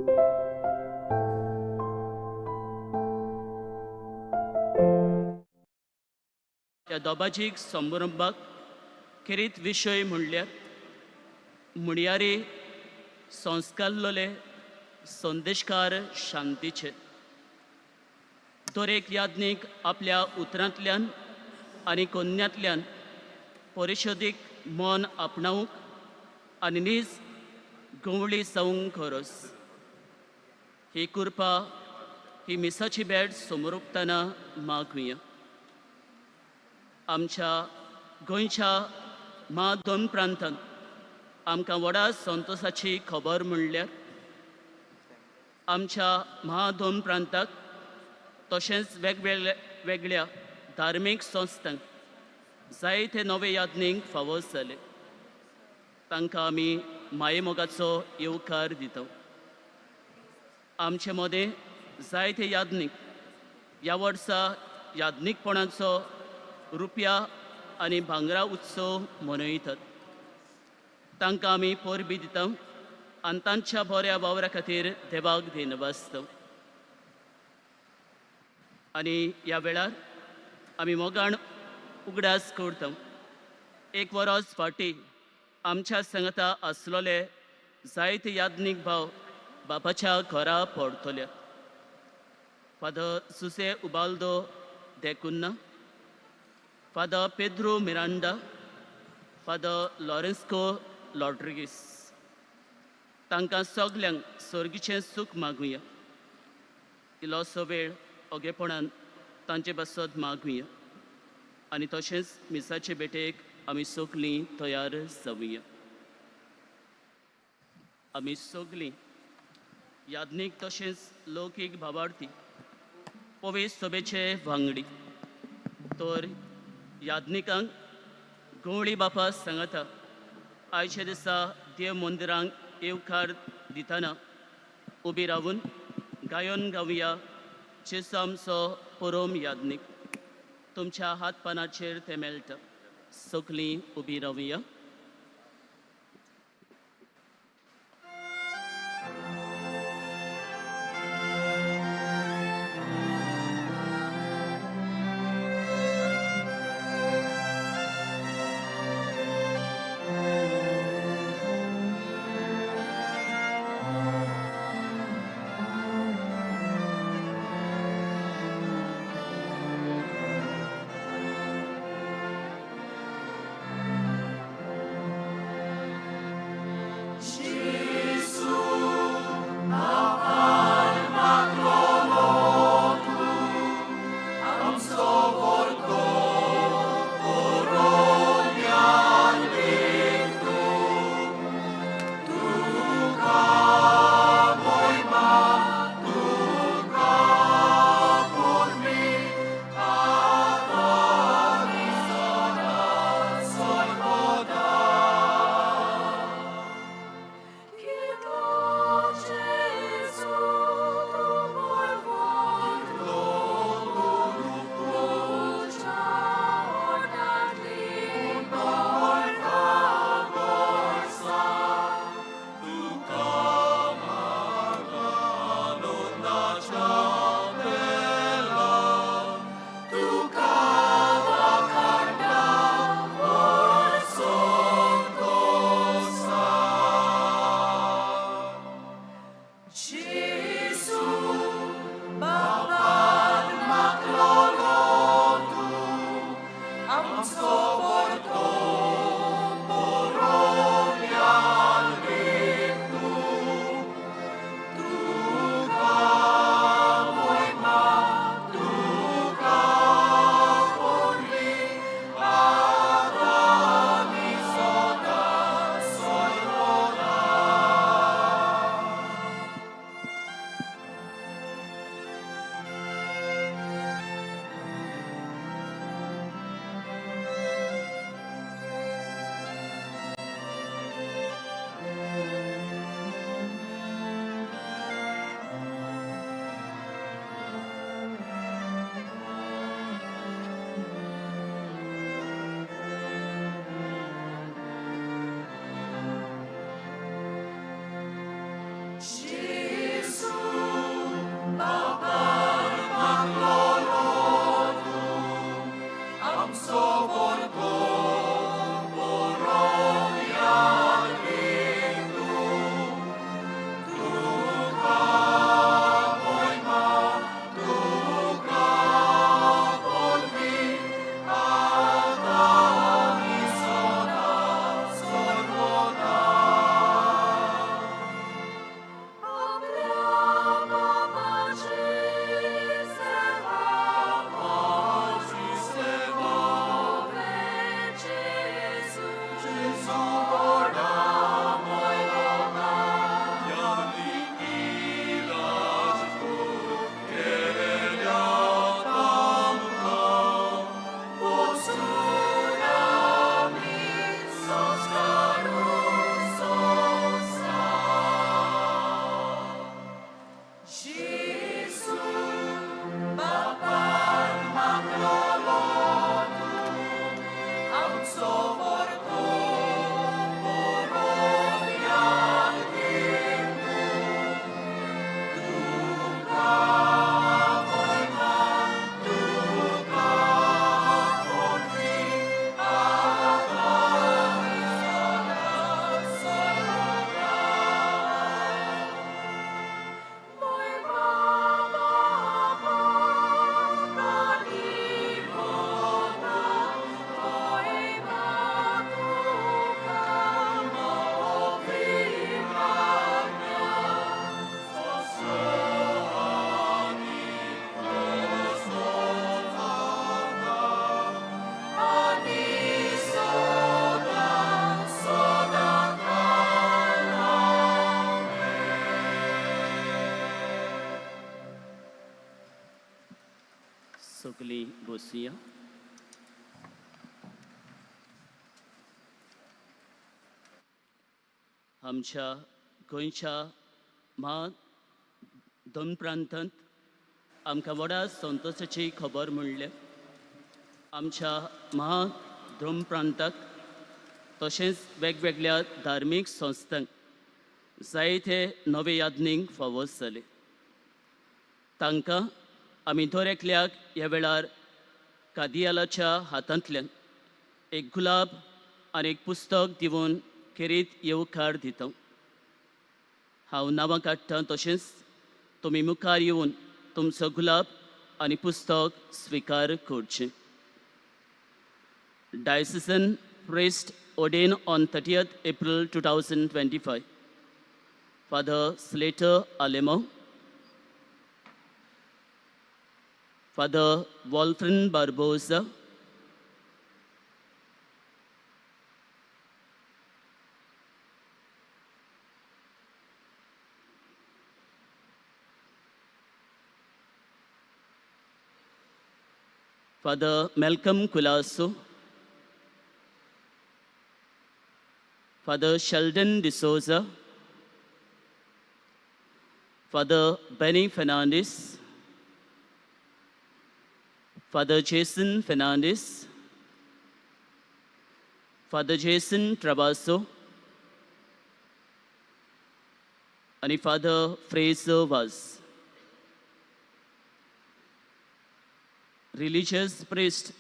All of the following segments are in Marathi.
त्या दोबाजीक समारंभाक खेरीत विशय म्हणल्यार मुणयारी संस्कारलोले संदेशकार शांतीचे. दरेक याज्ञीक आपल्या उतरांतल्यान आनी कोन्यांतल्यान परिशोदीक मन आपणावंक आनी नीज गवळी जावंक खरोस. ही कृपा ही मिसाची भेट समोर उक्ताना मागुया. आमच्या गोंयच्या दोन प्रांतांत आमकां व्हडा संतोशाची खबर म्हणल्यार आमच्या दोन प्रांताक तशेंच वेगवेगळ्या धार्मीक संस्थांक जायते नवे याज्ञीक फावो जाले. तांकां आमी मायेमोगाचो येवकार दिता. आमचे मदें जायते याज्ञीक ह्या वर्सा याज्ञीकपणाचो रुपया आनी भांगरा उत्सव मनयतात. तांकां आमी परबी दिता आनी तांच्या बऱ्या वावरा खातीर देवाक दिनवाजता. आनी ह्या वेळार आमी मोगान उगडास करता. एक वरस फाटीं आमच्या सांगाता आसलोले जायते याज्ञीक भाव बापाच्या घरा पडतले. फादर सुसे उबाल्दो देकुन्ना, फादर पेद्रो मिरांडा, फादर लॉरेन्स्को लॉड्रिगीस, तांकां सगल्यांक सर्गीचें सूख मागुया. इल्लोसो वेळ ओगेपणान तांचे बसत मागुया आनी तशेंच मिसाचे भेटेक आमी सगलीं तयार जावुया. आमी सगलीं याज्ञीक तशेंच लौकीक भावार्थी पवित्र सभेचे वांगडी. तर याज्ञिकांक गवळी बापा सांगता आयच्या दिसा देव मंदिरांक येवकार दितना उबी रावून गायन गावया. जेसू आमचो परम याज्ञीक. तुमच्या हात पानाचेर ते मेळटा. सगलीं उबी रावया. सगळीं बसूया. आमच्या गोंयच्या म्हा दोन प्रांतांत आमकां व्हडा संतोशाची खबर म्हणल्या आमच्या म्हा दोन प्रांताक तशेंच वेगवेगळ्या धार्मीक संस्थांक जायते नवे यादनीक फावो जाले. तांकां आमी दर एकल्याक ह्या वेळार कादियालाच्या हातांतल्यान एक गुलाब आनी एक पुस्तक दिवन खेरीत येवकार दिता. हांव नांवां काडटां तशेंच तुमी मुखार येवन तुमचो गुलाब आनी पुस्तक स्विकार करचें. Diocesan priest ordained on 30th April 2025, Father Slater Alemo, Father Wolfram Barbosa, Father Malcolm Culasso, Father Sheldon D'Souza, Father Benny Fernandez, Father Jason Fernandez, Father Jason Travasso, and Father Fraser Vaz. Religious priest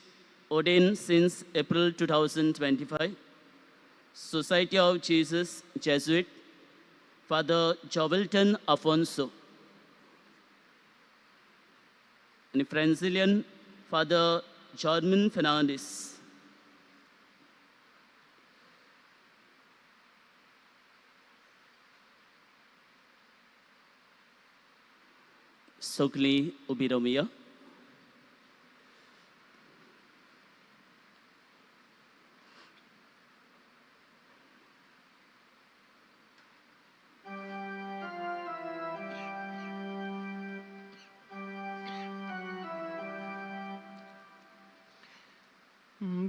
ordained since April 2025, Society of Jesus Jesuit, Father Jovelton Afonso, and Franzilian Father Jordan Fernandez. Sogli Ubiromia.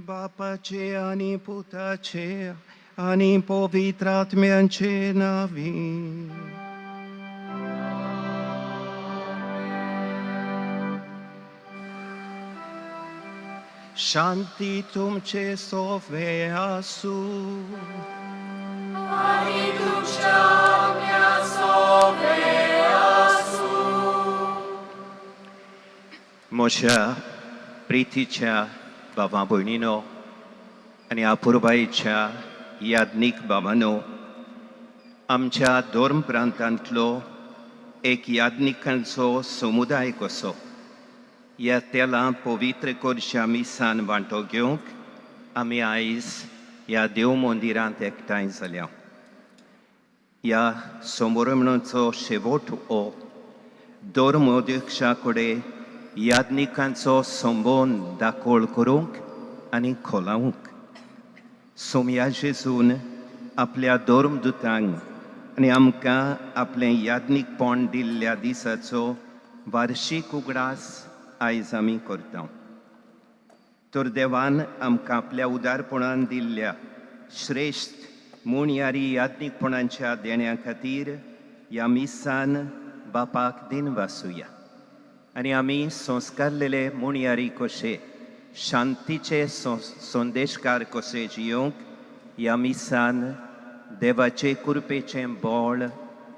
बापाचे आणि पुताचे आणि पवित्र आत्म्यांचे नावी. शांती तुमचे सोवे आसू. आणि तुमच्या आत्म्या सोवे आसू. म्हज्या प्रितीच्या भावां भयणीनो आनी आपुरबायेच्या यादनीक बाबांनो, आमच्या दोन प्रांतांतलो एक यादनिकांचो समुदाय कसो ह्या तेलां पवित्र कोरच्या मिसान वांटो घेवंक आमी आयज ह्या देव मंदिरांत एकठांय जाल्या. ह्या समोरमणाचो शेवट हो धर्मोध्यक्षा कडेन यादनिकांचो संबंद दाखोळ करूंक आनी खोलावंक. सोमया जेजून आपल्या धर्मदुतांक आनी आमकां आपलें यादनीकपण दिल्ल्या दिसाचो वार्शीक उगडास आयज आमी करता. तर देवान आमकां आपल्या उदारपणान दिल्ल्या श्रेश्ठ मोणयारी यादनीकपणांच्या देण्या खातीर ह्या मिसान बापाक दिन वासुया आनी आमी संस्कारलेले मोणयारी कशे शांतीचे संदेशकार कशे जियोंक ह्या मिसान देवाचे कृपेचें बोळ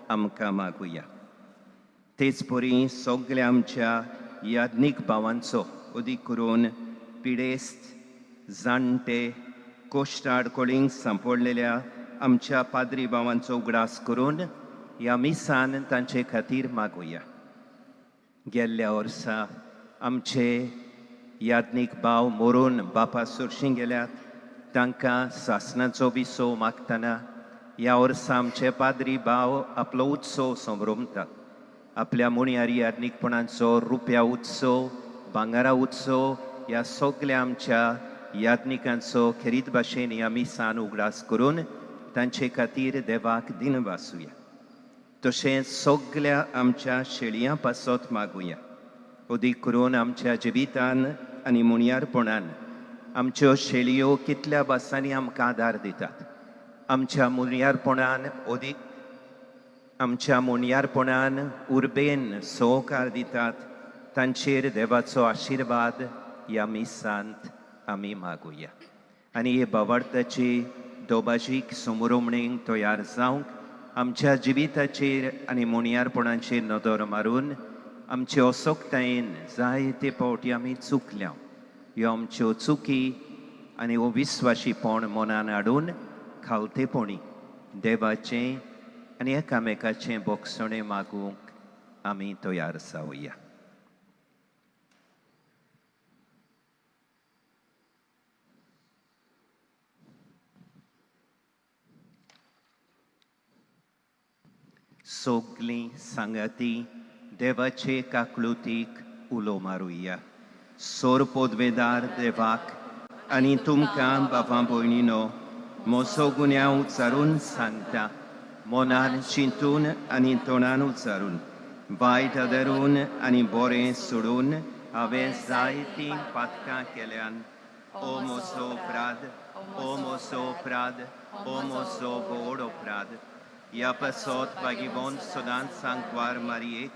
आमकां मागुया. तेच परी सगळ्या आमच्या यादनीक भावांचो उदीक करून पिडेस्त जाणटे कोश्टाडकोळींक सांपडलेल्या आमच्या पाद्री भावांचो उगडास करून ह्या मिसान तांचे खातीर मागुया. गेल्ल्या वर्सा आमचे यादनीक भाव मरून बापा सुरशीं गेल्यात. तांकां सासणाचो विसव मागतना ह्या वर्सा आमचे पाद्री भाव आपलो उत्सव संभ्रमतात. आपल्या मोणयारी यादनीकपणांचो रुप्या उत्सव, भांगारा उत्सव ह्या सगळ्या आमच्या यादनिकांचो खेरीत भाशेन ह्या मिसान उगडास करून तांचे खातीर देवाक दिन वासुया. तशेंच सगळ्या आमच्या शेळयां पासत मागुया. ओदीक करून आमच्या जिवितान आनी मुणयारपणान आमच्यो शेळयो कितल्या बासांनी आमकां आदार दितात. आमच्या मुणयारपणान उर्बेन सहकार दितात. तांचेर देवाचो आशिर्वाद ह्या मिसांत आमी मागुया. आनी हे बावार्थाची दोबाजीक समोरमणेक तयार जावंक आमच्या जिविताचेर आनी मुणयारपणाचेर नदर मारून आमचे असोगतायेन जायते फावटी आमी चुकल्या. ह्यो आमच्यो चुकी आनी अविस्वाशीपण मनान हाडून खालतेपणी देवाचें आनी एकामेकाचें बोगसणें मागूंक आमी तयार जावया. सोगलीं सांगाती देवाचे काकळुतीक उलो मारुया. सोर पोदवेदार देवाक आनी तुमकां बाबा भयणीनो मोसो गुन्या उच्चारून सांगता. मोनान चिंतून आनी तोंडान उच्चारून वायट आदरून आनी बरें सोडून हांवें जायतीं पातकां केल्यान. ओ मोसो अपराध, ओ मोसो अपराध, ओ मोसो व्हड अपराध. ह्या पासत भागिबोन सदांच सांकवार मारयेक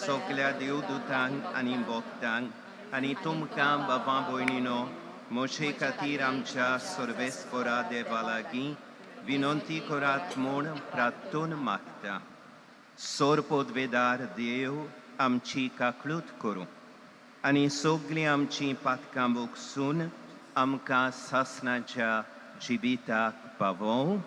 सगल्या देवदूतांक आनी भक्तांक आनी तुमकां बाबा भयणीनो मोशे खातीर आमच्या सर्वेस्परा देवा लागीं विनंती करात म्हूण प्रार्थून मागता. सोर पोदवेदार देव आमची काकळूत करूं आनी सगलीं आमचीं पातकां बोगसून आमकां सासणाच्या जिविताक पावों.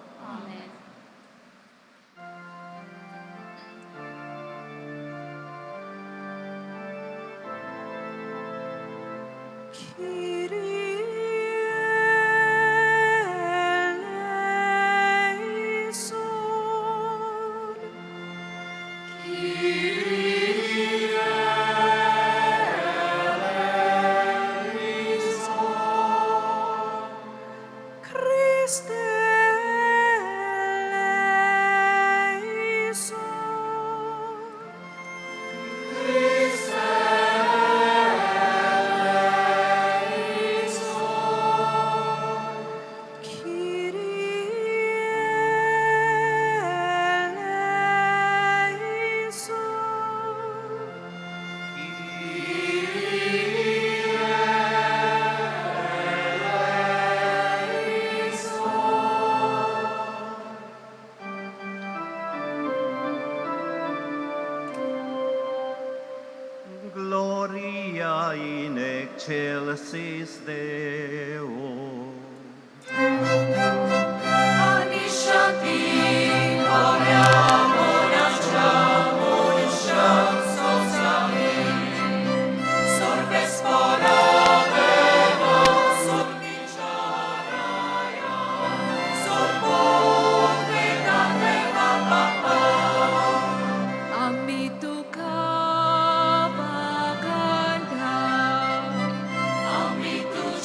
Gloria in excelsis Deo.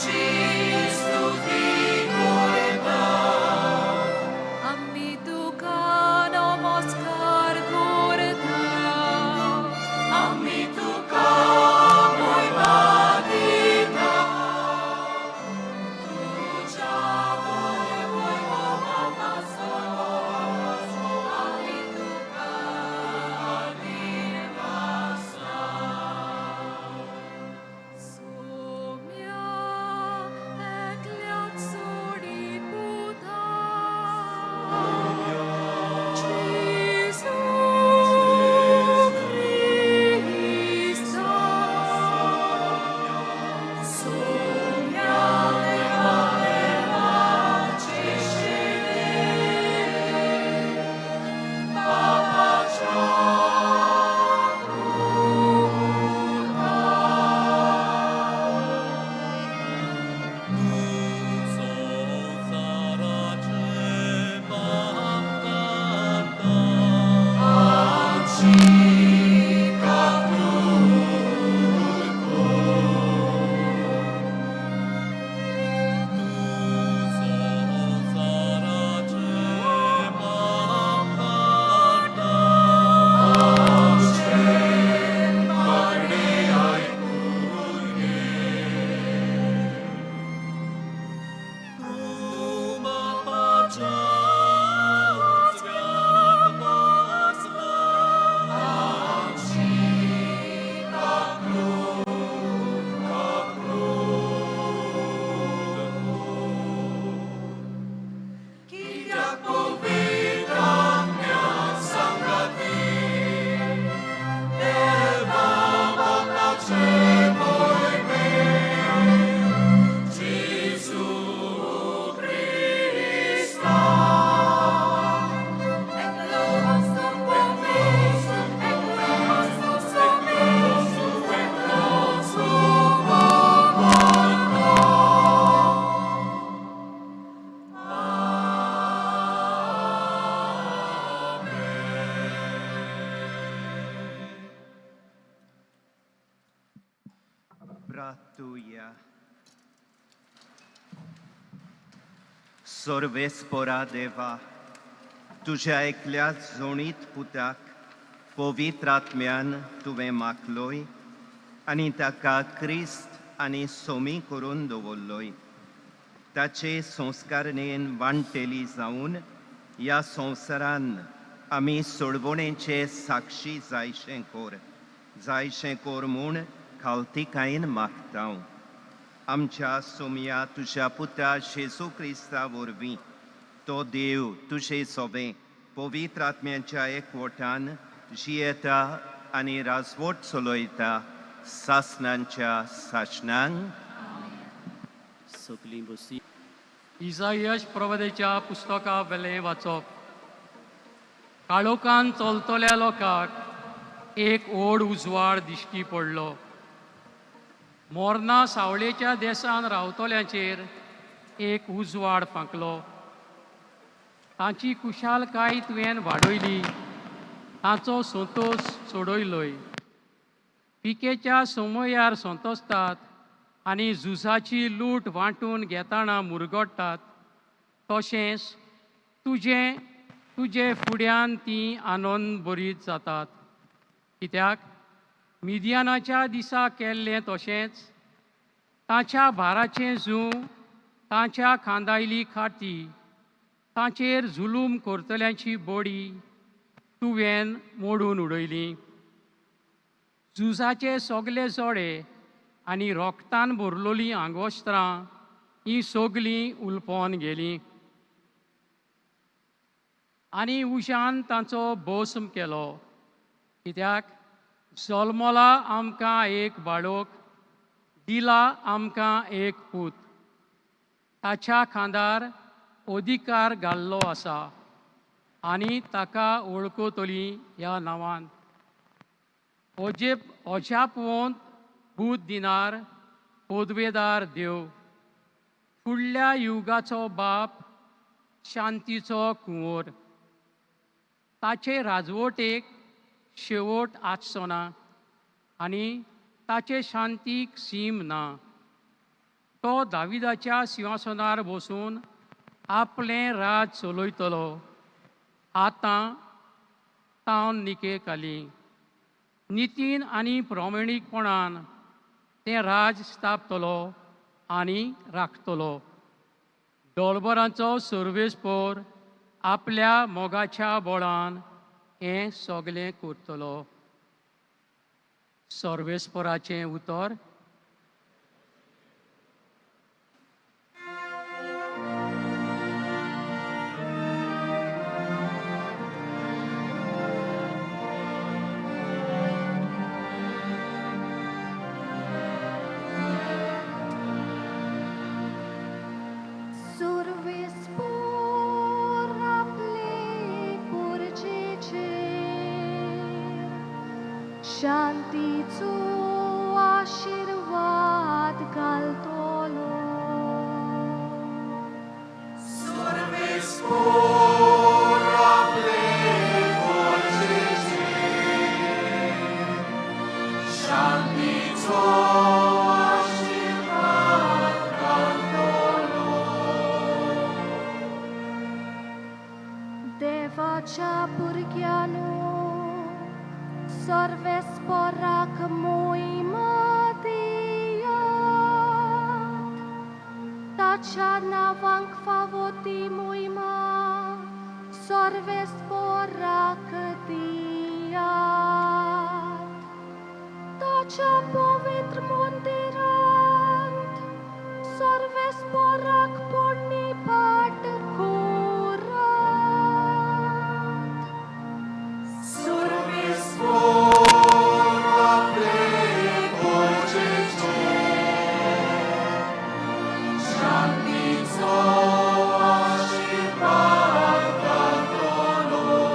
Jesus. Oratuja. सर्वेस्परा देवा, तुझ्या एकल्या जोणीत पुताक पवित्र आत्म्यान तुवें माखलोय आनी ताका क्रिस्त आनी सोमी करून दवरलोय. ताचे संस्कारणेन वांटेली जावन ह्या संवसारान आमी सोडवणेचे साक्षी जायशें कोर म्हूण खालतीकायेन मागता. आमच्या सोमया तुझ्या पुता जेजू क्रिस्ता वरवीं तो देव तुझे सोबे पवित्र आत्म्याच्या एकवटान जियेता आनी राजवट चलयता सासणांच्या सासणांक. सगळीं बसी. इसायस प्रवदेच्या पुस्तका वेलें वाचप. काळोखान चलतल्या लोकांक एक व्हड उजवाड दिश्टी पडलो. मोरना सावळेच्या देसान रावतल्यांचेर एक उजवाड फांकलो. तांची कुशालकाय तुवें वाडयली, तांचो संतोश सोडयलोय. पिकेच्या समयार संतोसतात आनी झुजाची लूट वांटून घेताना मुरगडटात. तशेंच तुजे फुड्यान ती आनंद भरीत जातात. कित्याक मिदियानाच्या दिसा केल्लें तशेंच तांच्या भाराचें झू, तांच्या खांदायली खाटी, तांचेर जुलूम करतल्यांची बडी तुवें मोडून उडयली. झुजाचे सगळे जोडे आनी रोगतान भरलोलीं आंगोस्त्रां हीं सगळीं उलपोन गेलीं. आनी उज्यान तांचो भस्म केलो. कित्याक जल्मला आमकां एक बाळक, दिला आमकां एक पूत. ताच्या खांदार अधिकार घाल्लो आसा आनी ताका वळखतली ह्या नांवान अजापवंत भूत दिनार, पदवेदार देव, फुडल्या युगाचो बाप, शांतीचो कुंवर. ताचे राजवटेक शेवट आसचो ना आनी ताचे शांतीक सीम ना. तो दाविदाच्या सिंहासनार बसून आपलें राज चलयतलो. आतां तावन निकेकाली. नितीन आनी प्रामाणीकपणान तें राज स्थापतलो आनी राखतलो. डॉलबरांचो सर्वेस्पर आपल्या मोगाच्या बळान हें सगळें करतलो. सर्वेस्पराचें उतर. शांतीचो आशीर्वाद घालतलो. सर्वेस्पर आपले पोरचेचेर शांतीचो आशीर्वाद घालतलो. देवाच्या भुरग्यांनो, सर्वेस्पराक मोहिमा दियात. ताच्या नांवांक फावो ती मोहिमा सर्वेस्पराक दियात. ताच्या पवित्र मंदिरांत सर्वेस्पराक पोरणी पाट कोरात. शांतीचो आशीर्वाद घालतलो.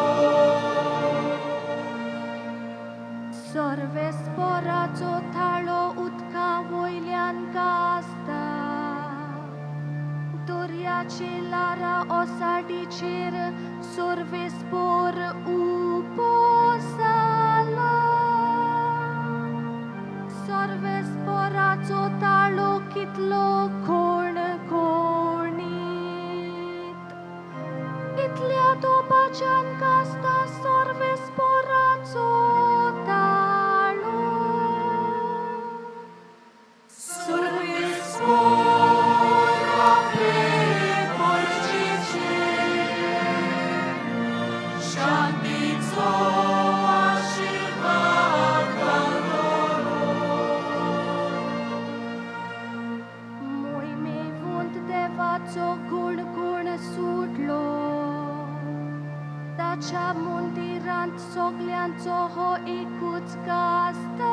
मंदिरांत सगल्यांचो हो एकूच कास्ता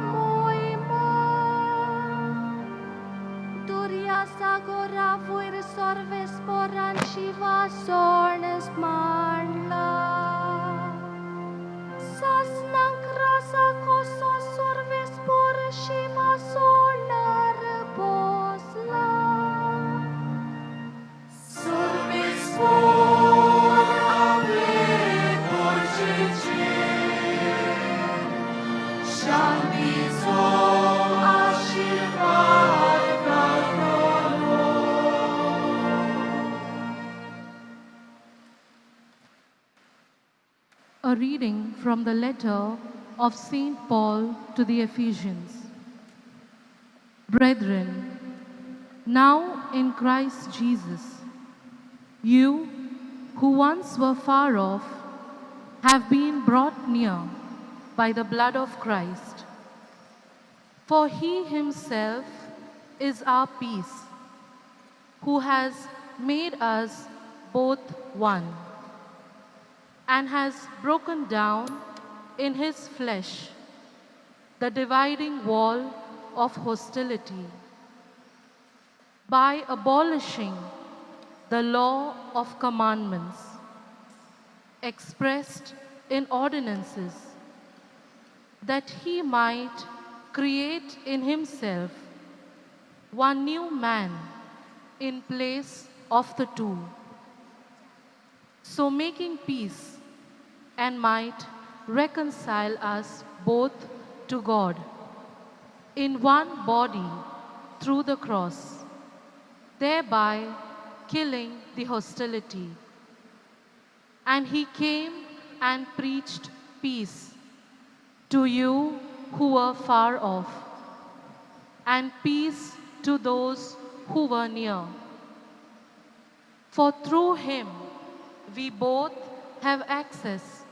मोहिमा दुर्या सागोरा वयर सर्वेस्परांची वासोण मांडला सासनांक रासा कसो सर्वेस्पर शिवा सोनार Bhosla A reading from the letter of St. Paul to the Ephesians. Brethren, now in Christ Jesus, you who once were far off have been brought near by the blood of Christ. For he himself is our peace, who has made us both one, and has broken down in his flesh the dividing wall of hostility by abolishing the law of commandments expressed in ordinances, that he might create in himself one new man in place of the two, so making peace, and might reconcile us both to God in one body through the cross, thereby killing the hostility. And he came and preached peace to you who were far off, and peace to those who were near. For through him we both have access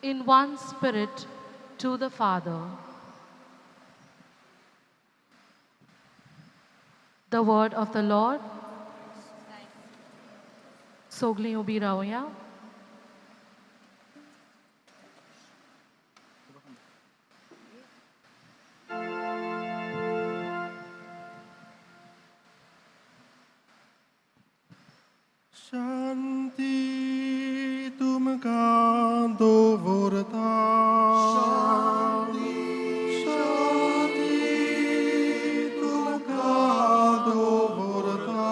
in one Spirit to the Father. The word of the Lord. Sogli ubi raoya. शांति तुमका दो वरता शांति तुमका दो वरता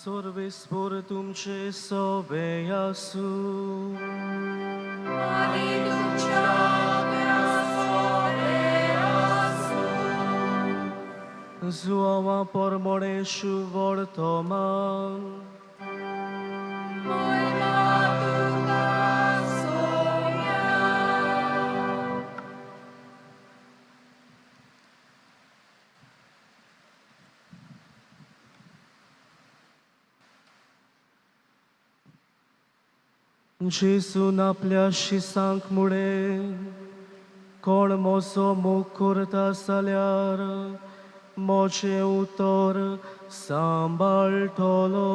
सर्वेस्पर तुमचे सवे आसू Złama pormoneszu wortoman जेसून आपल्या शिसांक मुळे कोण मोसो मोग करता जाल्यार मोचे उतर सांबाळटलो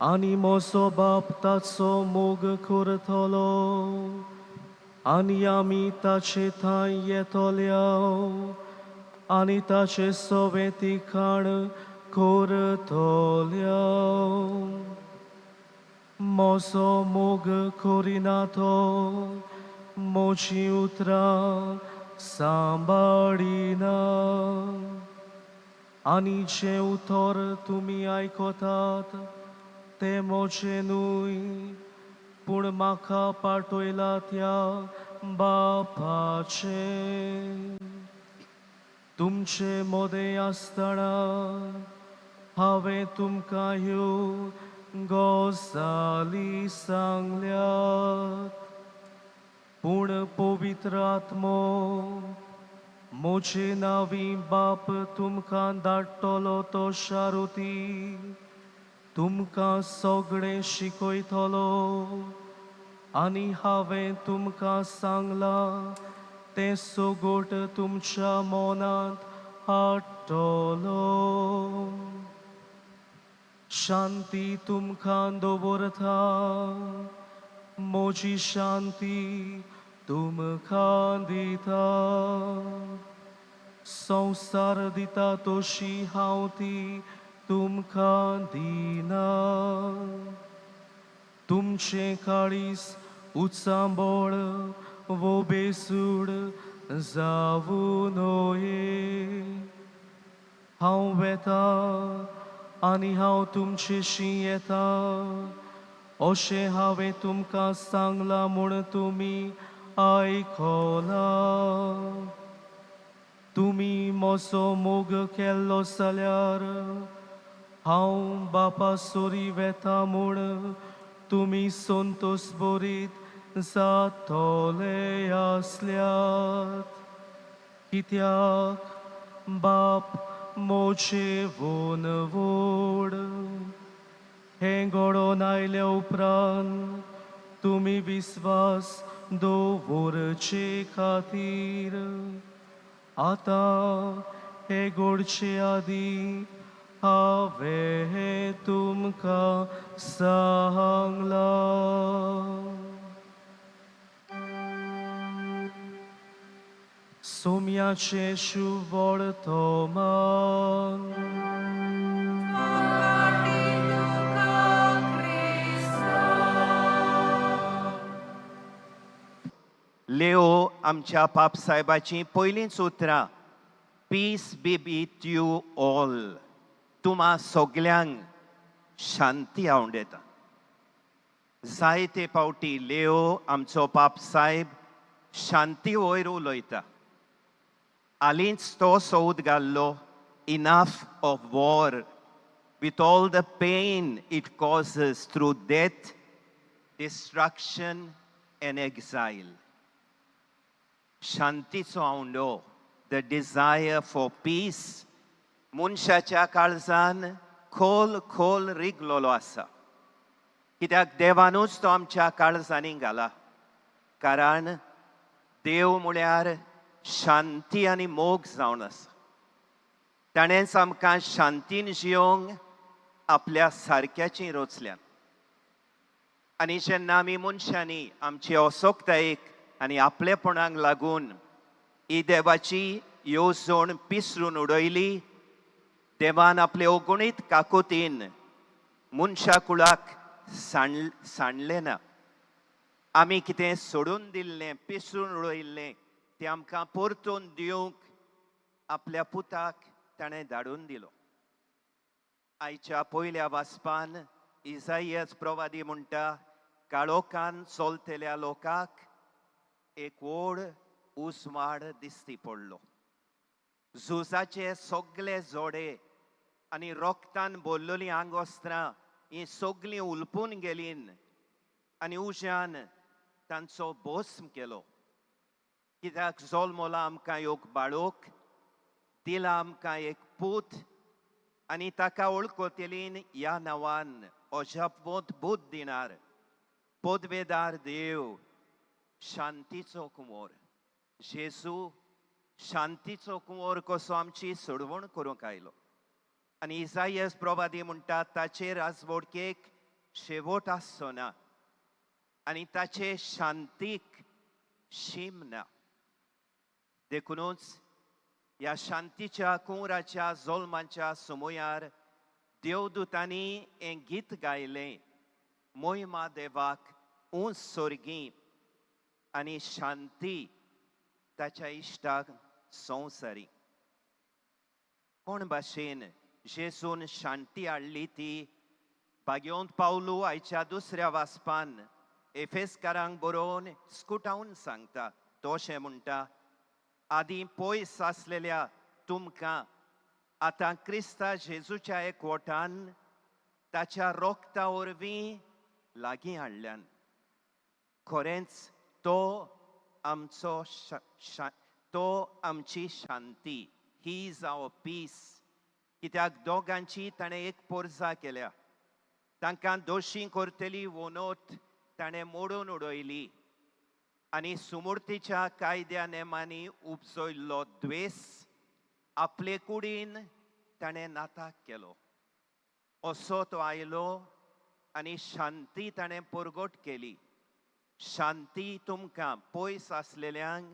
आनी मोसो बाप ताचो मोग करतलो आनी आमी ताचे थंय येतल्या आनी ताचे सवे तिखाण करतल्या मोसो मोग करिना तो मोची उतरां सांबाळिना आनी जे उतर तुमी आयकतात ते मोचे न्हय पूण म्हाका पाठयला त्या बापाचे तुमचे मोदे आसतना हांवें तुमकां ह्यो गजाली सांगल्यात पूण पवित्र आत्मो म्हजे नांवी बाप तुमकां धाडटलो तो शारुती तुमकां सगळें शिकयतलो आनी हांवें तुमकां सांगलां तें सोगोट तुमच्या मनांत हाडटलो शांती तुमकां दवरता म्हजी शांती तुमकां दिता संवसार दिता तशी हांव ती तुमकां दिना तुमचें काळीज उचांबळ वो बेसूड जावूं नये हांव वेता आनी हांव तुमचेशी येता अशें हांवें तुमकां सांगलां म्हूण तुमी आयकलां तुमी म्हजो मोग केल्लो जाल्यार हांव बापा सोरी वेता म्हूण तुमी संतोश बरीत जातले आसल्यात कित्याक बाप मोचे वोड हें घडोवन आयल्या उपरांत तुमी विस्वास दवरचे खातीर आतां हे घडचे आदीं हांवें हें तुमकां सांगलां सोम्याचें शुभ वर्तमान लेओ आमच्या पाप साहेबाची पयलींच उतरां peace be with you all तुम्हा सगल्यांक शांती हांव दिता जायते पावटी लेओ आमचो पाप साहेब शांती वयर उलयता हालींच तो सोद घाल्लो enough of war with all the pain it causes through death, destruction and exile. शांतीचो आवंडो, the desire for peace, मनशाच्या काळजान खोल खोल रिगलोलो आसा कित्याक देवानूच तो आमच्या काळजांनी घाला कारण देव म्हळ्यार शांती आनी मोग जावन आसा ताणेंच आमकां शांतीन जियोंक आपल्या सारक्याची रचल्यान आनी जेन्ना आमी मनशांनी आमची असोकतायेक आनी आपलेपणाक लागून ही देवाची येवजण पिसरून उडयली देवान आपले अगणीत काकुतीन मनशा कुळाक सांडलें ना आमी कितें सोडून दिल्लें पिसरून उडयल्लें तें आमकां परतून दिवंक आपल्या पुताक ताणें धाडून दिलो आयच्या पयल्या वाचपान इसाय्यास प्रवादी म्हणटा काळोखान चलतल्या लोकांक एक व्हड उजवाड दिश्टी पडलो झुजाचे सगळे जोडे आनी रोगतान भरलेलीं आंगोस्त्रां हीं सगळीं उलपून गेलीं आनी उज्यान तांचो भस्म केलो कित्याक जल्मला आमकां एक बाळूक दिला आमकां एक पूत आनी ताका वळखतलीं ह्या नांवान अजापवंत बुद्ध दिनार पदवेदार देव शांतीचो कुंवर जेजू शांतीचो कुंवर कसो आमची सोडवण करूंक आयलो आनी इसाय्यास प्रवादी म्हणटा ताचे राजवडकेक शेवट आसचो ना आनी ताचे शांतीक शीम ना देखूनच ह्या शांतीच्या कुंवराच्या जल्माच्या समयार देवदूतांनी हें गीत गायलें मोहिमा देवाक उंच सोर्गी आनी शांती ताच्या इश्टाक संवसारी कोण भाशेन जेजून शांती हाडली ती भाग्यवंत पावलू आयच्या दुसऱ्या वाचपान एफेसकारांक बरोवन स्कुटावन सांगता तो अशें म्हणटा, आदी पयस आसलेल्या तुमकां आतां क्रिस्ता जेजूच्या एकवटान ताच्या रोगता वरवीं लागीं हाडल्यान. खरेंच तो आमची शांती. He is our piece. कित्याक दोगांची ताणें एक पोरजा केल्या. तांकां दोशी करतली वोनोत ताणें मोडून उडयली आनी सुमूर्तीच्या कायद्या नेमांनी उपजयल्लो द्वेस आपले कुडीन ताणें नाताक केलो. असो तो आयलो आनी शांती ताणें परगट केली. शांती तुमकां पयस आसलेल्यांक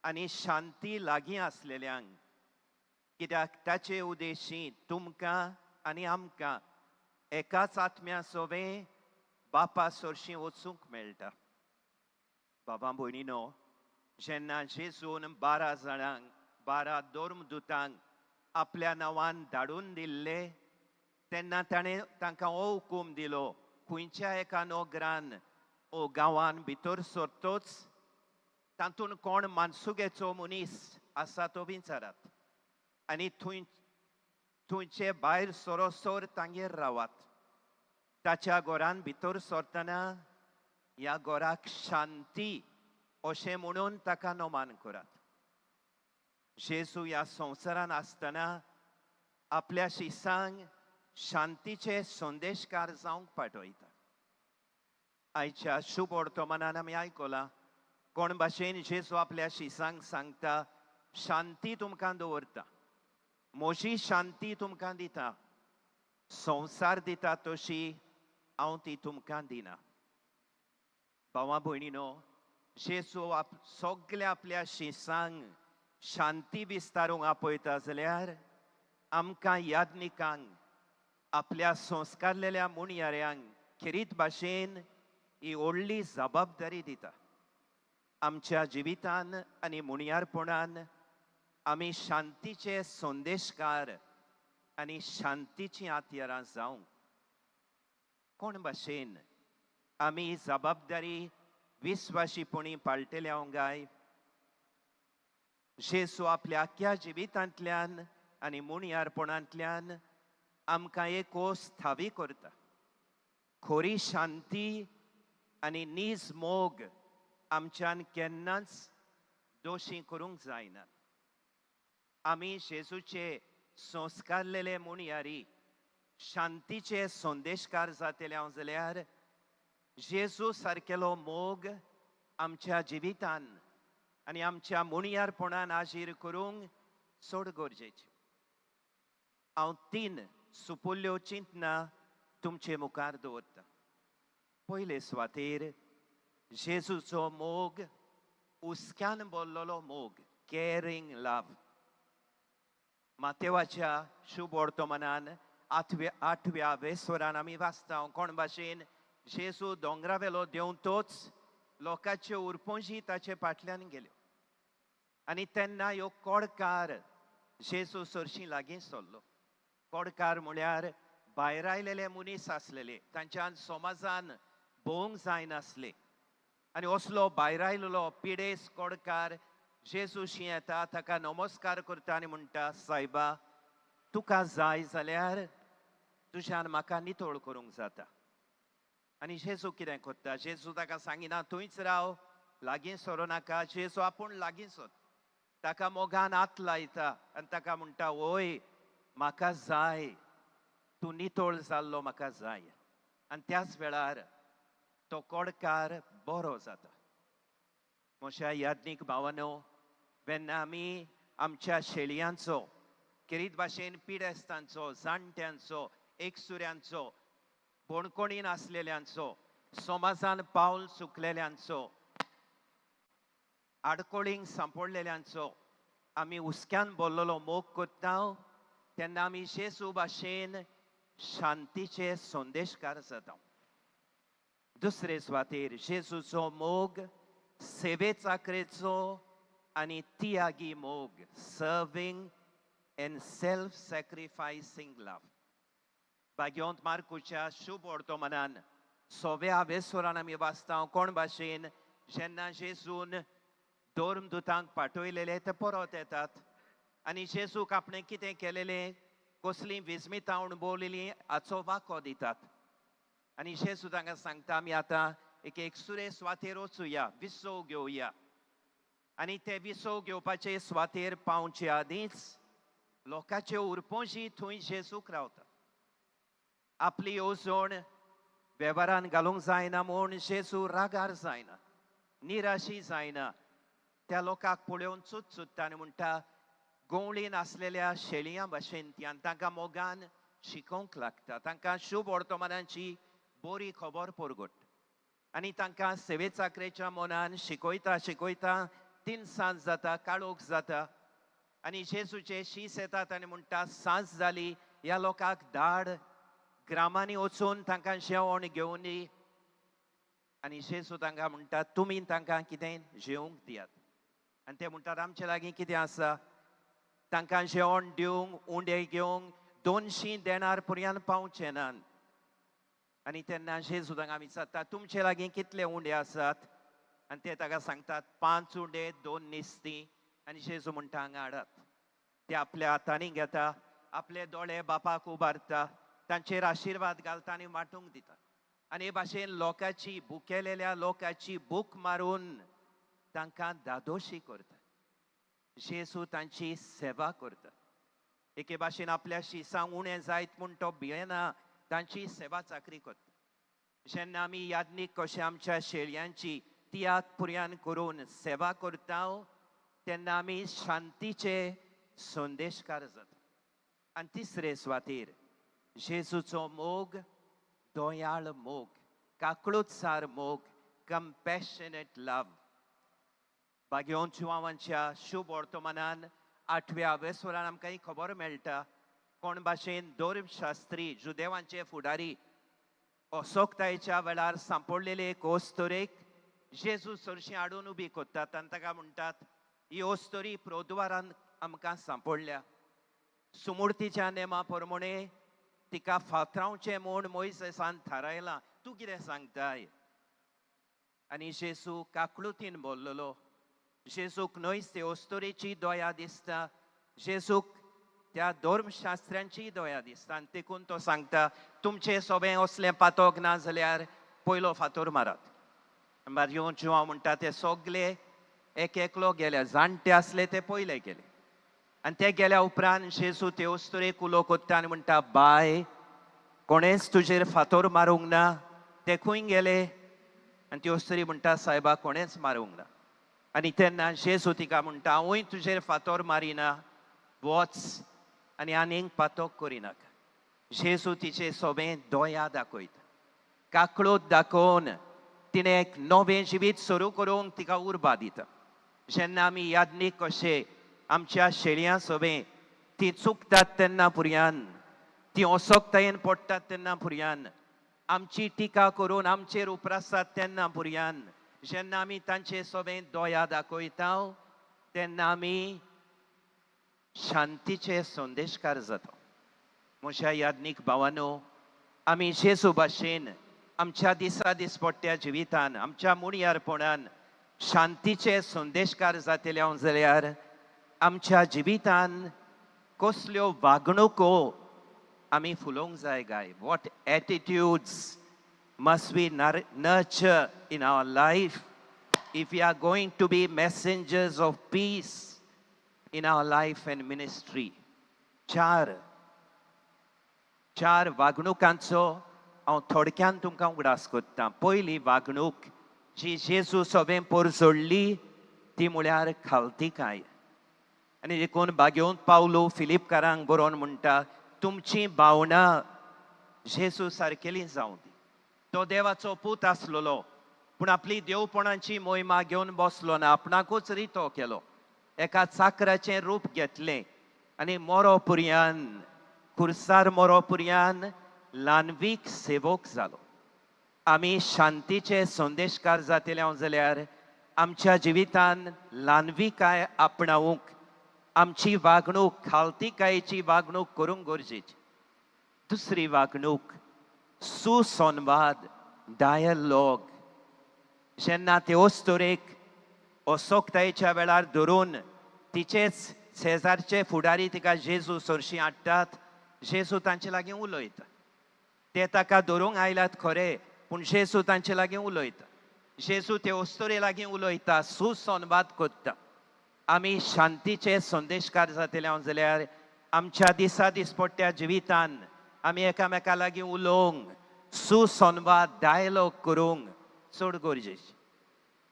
आनी शांती लागीं आसलेल्यांक. कित्याक ताचे उद्देशी तुमकां आनी आमकां एकाच आत्म्या सोबें बापा सोरशीं वचूंक मेळटा. बाबा भयणीनो, जेन्ना जेजून 12 जाणांक 12 धर्मदुतांक आपल्या नांवान धाडून दिल्ले तेन्ना ताणें तांकां हो हुकूम दिलो, खंयच्या एका नोगरान ओ गांवान भितर सरतोच तातूंत कोण मानसुगेचो मनीस आसा तो विचारात आनी थंयचे भायर सरोसर तांगेर रावात. ताच्या घरान भितर सरतना ह्या घराक शांती अशें म्हणून ताका नोमान करात. जेजू ह्या संवसारान आसतना आपल्या शिसांक शांतीचे संदेशकार जावंक पाठयता. आयच्या शुभ वर्तमानान आमी आयकलां कोण भाशेन जेजू आपल्या शिसांक सांगता, शांती तुमकां दवरता, म्हजी शांती तुमकां दिता, संवसार दिता तशी हांव ती तुमकां दिना. भावा भयणीनो, जेजू सगल्या आपल्या शिसांक शांती विस्तारूंक आपयता जाल्यार आमकां याज्ञिकांक आपल्या संस्कारलेल्या मुणयाऱ्यांक खेरीत भाशेन ही व्हडली जबाबदारी दिता. आमच्या जिवितान आनी मुणयारपणान आमी शांतीचे संदेशकार आनी शांतीची हातयारां जावंक. कोण भाशेन आमी ही जबाबदारी विस्वाशीपणी पाळटल्या गाय. जेजू आपल्या आख्या जिवितांतल्यान आनी मुणयारपणांतल्यान आमकां एक ओस थावी करता. खरी शांती आनी नीज मोग आमच्यान केन्नाच दोशी करूंक जायना. आमी जेजूचे संस्कारलेले मुणयारी शांतीचे संदेशकार जातले जाल्यार जेजू सारकेलो मोग आमच्या जिवितान आनी आमच्या मुणयारपणान आजीर करूंक चड गरजेचें. हांव 3 सुपुल्यो चिंतनां तुमचे मुखार दवरता. पयले सुवातेर जेजूचो मोग, हुस्क्यान भरलेलो मोग, केअरिंग लव. मातेवाच्या शुभ वर्तमानान 8व्या वेसोरान आमी वाचता कोण भाशेन जेजू दोंगरावेलो देंवतोच लोकांच्यो उरपोंजी ताचे फाटल्यान गेल्यो आनी तेन्ना ह्यो कोडकार जेजू सरशीं लागीं सरलो. कोडकार म्हळ्यार भायर आयलेले मनीस आसलेले, तांच्यान समाजान भोवंक जायनासले आनी असलो भायर आयलेलो पिडेस कोडकार जेजूशी येता, ताका नमस्कार करता आनी म्हणटा, सायबा तुका जाय जाल्यार तुज्यान म्हाका नितळ करूंक जाता. आनी जेजू कितें करता? जेजू ताका सांगिना थंयच राव, लागीं सरो नाका. जेजू आपूण लागीं सर, ताका मोगान हात लायता आनी ताका म्हणटा, वय म्हाका जाय, तूं नितळ जाल्लो म्हाका जाय. आनी त्याच वेळार तो कोडकार बरो जाता. म्हज्या याज्ञीक भावानो, जेन्ना आमी आमच्या शेळयांचो, किरीत भाशेन पिडेस्तांचो, जाणट्यांचो, एकसुऱ्यांचो, बोणकोणीन आसलेल्यांचो, समाजान पावल चुकलेल्यांचो, आडकोळींक सांपडलेल्यांचो आमी हुस्क्यान भरलेलो मोग करता तेन्ना आमी जेजू भाशेन शांतीचे संदेशकार जाता. दुसरे सुवातेर जेजूचो मोग सेवे चाकरेचो आनी तियागी मोग, सर्विंग एंड सेल्फ सॅक्रिफायसिंग लव. भाग्यवंत मार्कूच्या शुभ वर्तमानान सोबे हावेसोरान आमी वाचता कोण भाशेन जेन्ना जेजून धोर्मदुतांक पाठयलेले ते परत येतात आनी जेजूक आपणें कितें केलेलें कसली विस्मितां अणभवलेली हाचो वाको दितात आनी जेजू तांकां सांगता आमी आतां एक सुरे सुवातेर वचुया विसव घेवया आनी ते विसव घेवपाचे सुवातेर पावचे आदींच लोकांचे उरपोशी थंय जेजूक रावता आपली येवजण वेव्हारान घालूंक जायना म्हूण जेजू रागार जायना निराशी जायना त्या लोकांक पळोवन चुत्ता आनी म्हणटा गवळीन आसलेल्या शेळयां भाशेन ती आनी तांकां मोगान शिकोवंक लागता तांकां शुभ वर्तमानांची बरी खबर परगट आनी तांकां सेवे चाकरेच्या मनान शिकयता तीन सांज जाता काळोख जाता आनी जेजूचे शीस येतात आनी म्हणटा सांज जाली ह्या लोकांक धाड ग्रामांनी वचून तांकां जेवण घेवन दी आनी जेजू तांकां म्हणटा तुमी तांकां कितें जेवंक दियात आनी ते म्हणटात आमचे लागीं कितें आसा तांकां जेवण दिवंक उंडे घेवंक 200 देनार पर्यंत पावचे नात आनी तेन्ना जेजू तांकां विचारता तुमचे लागीं कितले उंडे आसात आनी ते ताका सांगतात 5 उंडे 2 निस्तीं आनी जेजू म्हणटा हांगा हाडात ते आपल्या हातांनी घेता आपले दोळे बापाक उबारता तांचेर आशिर्वाद घालता आनी वांटूंक दिता आनी हे भाशेन लोकांची भुकेलेल्या लोकांची भूक मारून तांकां दादोशी करता जेजू तांची सेवा करता एके भाशेन आपल्या शिसांक उणें जायत म्हूण तो भियेना तांची सेवा चाकरी करता जेन्ना आमी याज्ञीक कशें आमच्या शेळयांची तियाग पुर्यान करून सेवा करता तेन्ना आमी शांतीचे संदेशकार जाता आनी तिसरे सुवातेर जेजूचो मोग दोयाळ मोग काकळुसार मोग कंपॅशनेट लव भाग्योन जुवांच्या शुभ वर्तमानान 8व्या हावेसोरान आमकां ही खबर मेळटा कोण भाशेन धर्मशास्त्री जुदेवांचे फुडारी असोक्तायेच्या वेळार सांपडलेले एक ओस्तोरेक जेजू चडशी हाडून उबी कोत्तात आनी ताका म्हणटात ही ओस्तोरी प्रद्वारान आमकां सांपडल्या सुमूर्तीच्या नेमा प्रमाणे तिका फातरावचें म्हूण मोइसेसान थारायलां तूं कितें सांगताय आनी जेजू काकळुतीन बोल्लोलो जेजूक न्हयच ते ओस्तोरेची दोया दिसता जेजूक त्या धर्मशास्त्रांची दोया दिसता आनी देखून तो सांगता तुमचें सोबें असलें पातोक ना जाल्यार पयलो फातर मारात मारयो जिवा म्हणटा ते सगळे एक एकलो गेले जाणटे आसले ते पयले गेले आनी ते गेल्या उपरांत जेजू ते ओस्तोरेक उलो कोत्ता आनी म्हणटा बाय कोणेच तुजेर फातर मारूंक ना ते खंय गेले आनी ती ओस्तोरी म्हणटा सायबा कोणेच मारूंक ना आनी तेन्ना जेजू तिका म्हणटा हांवूय तुजेर फातर मारिना वच आनी आनीक पातोक करिनाका जेजू तिचे सोबें दोया दाखयता काकळूत दाखोवन तिणें एक नवें जिवीत सुरू करूंक तिका उर्बा दिता जेन्ना आमी याज्ञीक कशे आमच्या शेळयां सोबें ती चुकतात तेन्ना पुर्यान ती असोक्तायेन पडटात तेन्ना पुर्यान आमची टिका करून आमचेर उपरासतात तेन्ना पुर्यान जेन्ना आमी तांचे सोबें दोया दाखयता तेन्ना आमी शांतीचे संदेशकार जाता म्हज्या याज्ञीक भावांनो आमी जेजू भाशेन आमच्या दिसा दिसपट्ट्या जिवितान आमच्या मुणयारपणान शांतीचे संदेशकार जातले जाल्यार आमच्या जिवितान कसल्यो वागणुको आमी फुलोवंक जाय गाय what एटिट्यूड्स must we nurture in our life if we are going to be messengers of peace in our life and ministry. चार वागणुकांचो हांव थोडक्यान तुमकां उगडास कोत्तां पयली वागणूक जी जेजू सोबें पोर जोडली ती म्हळ्यार खालतीकाय आनी देखून बागेवन पावलो फिलिपकारांक बरोवन म्हणटा तुमची भावना जेजू सारकेली जावं दी तो देवाचो पूत आसलोलो पूण आपली देवपणाची मोहिमा घेवन बसलो ना आपणाकूच रितो केलो एका चाकराचें रूप घेतलें आनी मोरो पुर्यान खुर्सार मोरो पुर्यान ल्हानवीक सेवक जालो आमी शांतीचे संदेशकार जातले जाल्यार आमच्या जिवितान ल्हानवीकाय आपणावूंक आमची वागणूक खालतीकायेची वागणूक करूंक गरजेची दुसरी वागणूक सुसंवाद डायलॉग जेन्ना ते ओस्तोरेक ओसोकतायेच्या वेळार धरून तिचेच शेजारचे फुडारी तिका जेजू सोरशी हाडटात. जेजू तांचे लागीं उलयता. ते ताका धरूंक आयल्यात खरे, पूण जेजू तांचे लागीं उलयता. जेजू ते ओस्तोरे लागीं उलयता, सुसंवाद कोत्ता. आमी शांतीचे संदेशकार जातले जाल्यार आमच्या दिसा दिसपट्ट्या जिवितान आमी एकामेका लागीं उलोवंक, सुसंवाद डायलॉग करूंक चड गरजेची.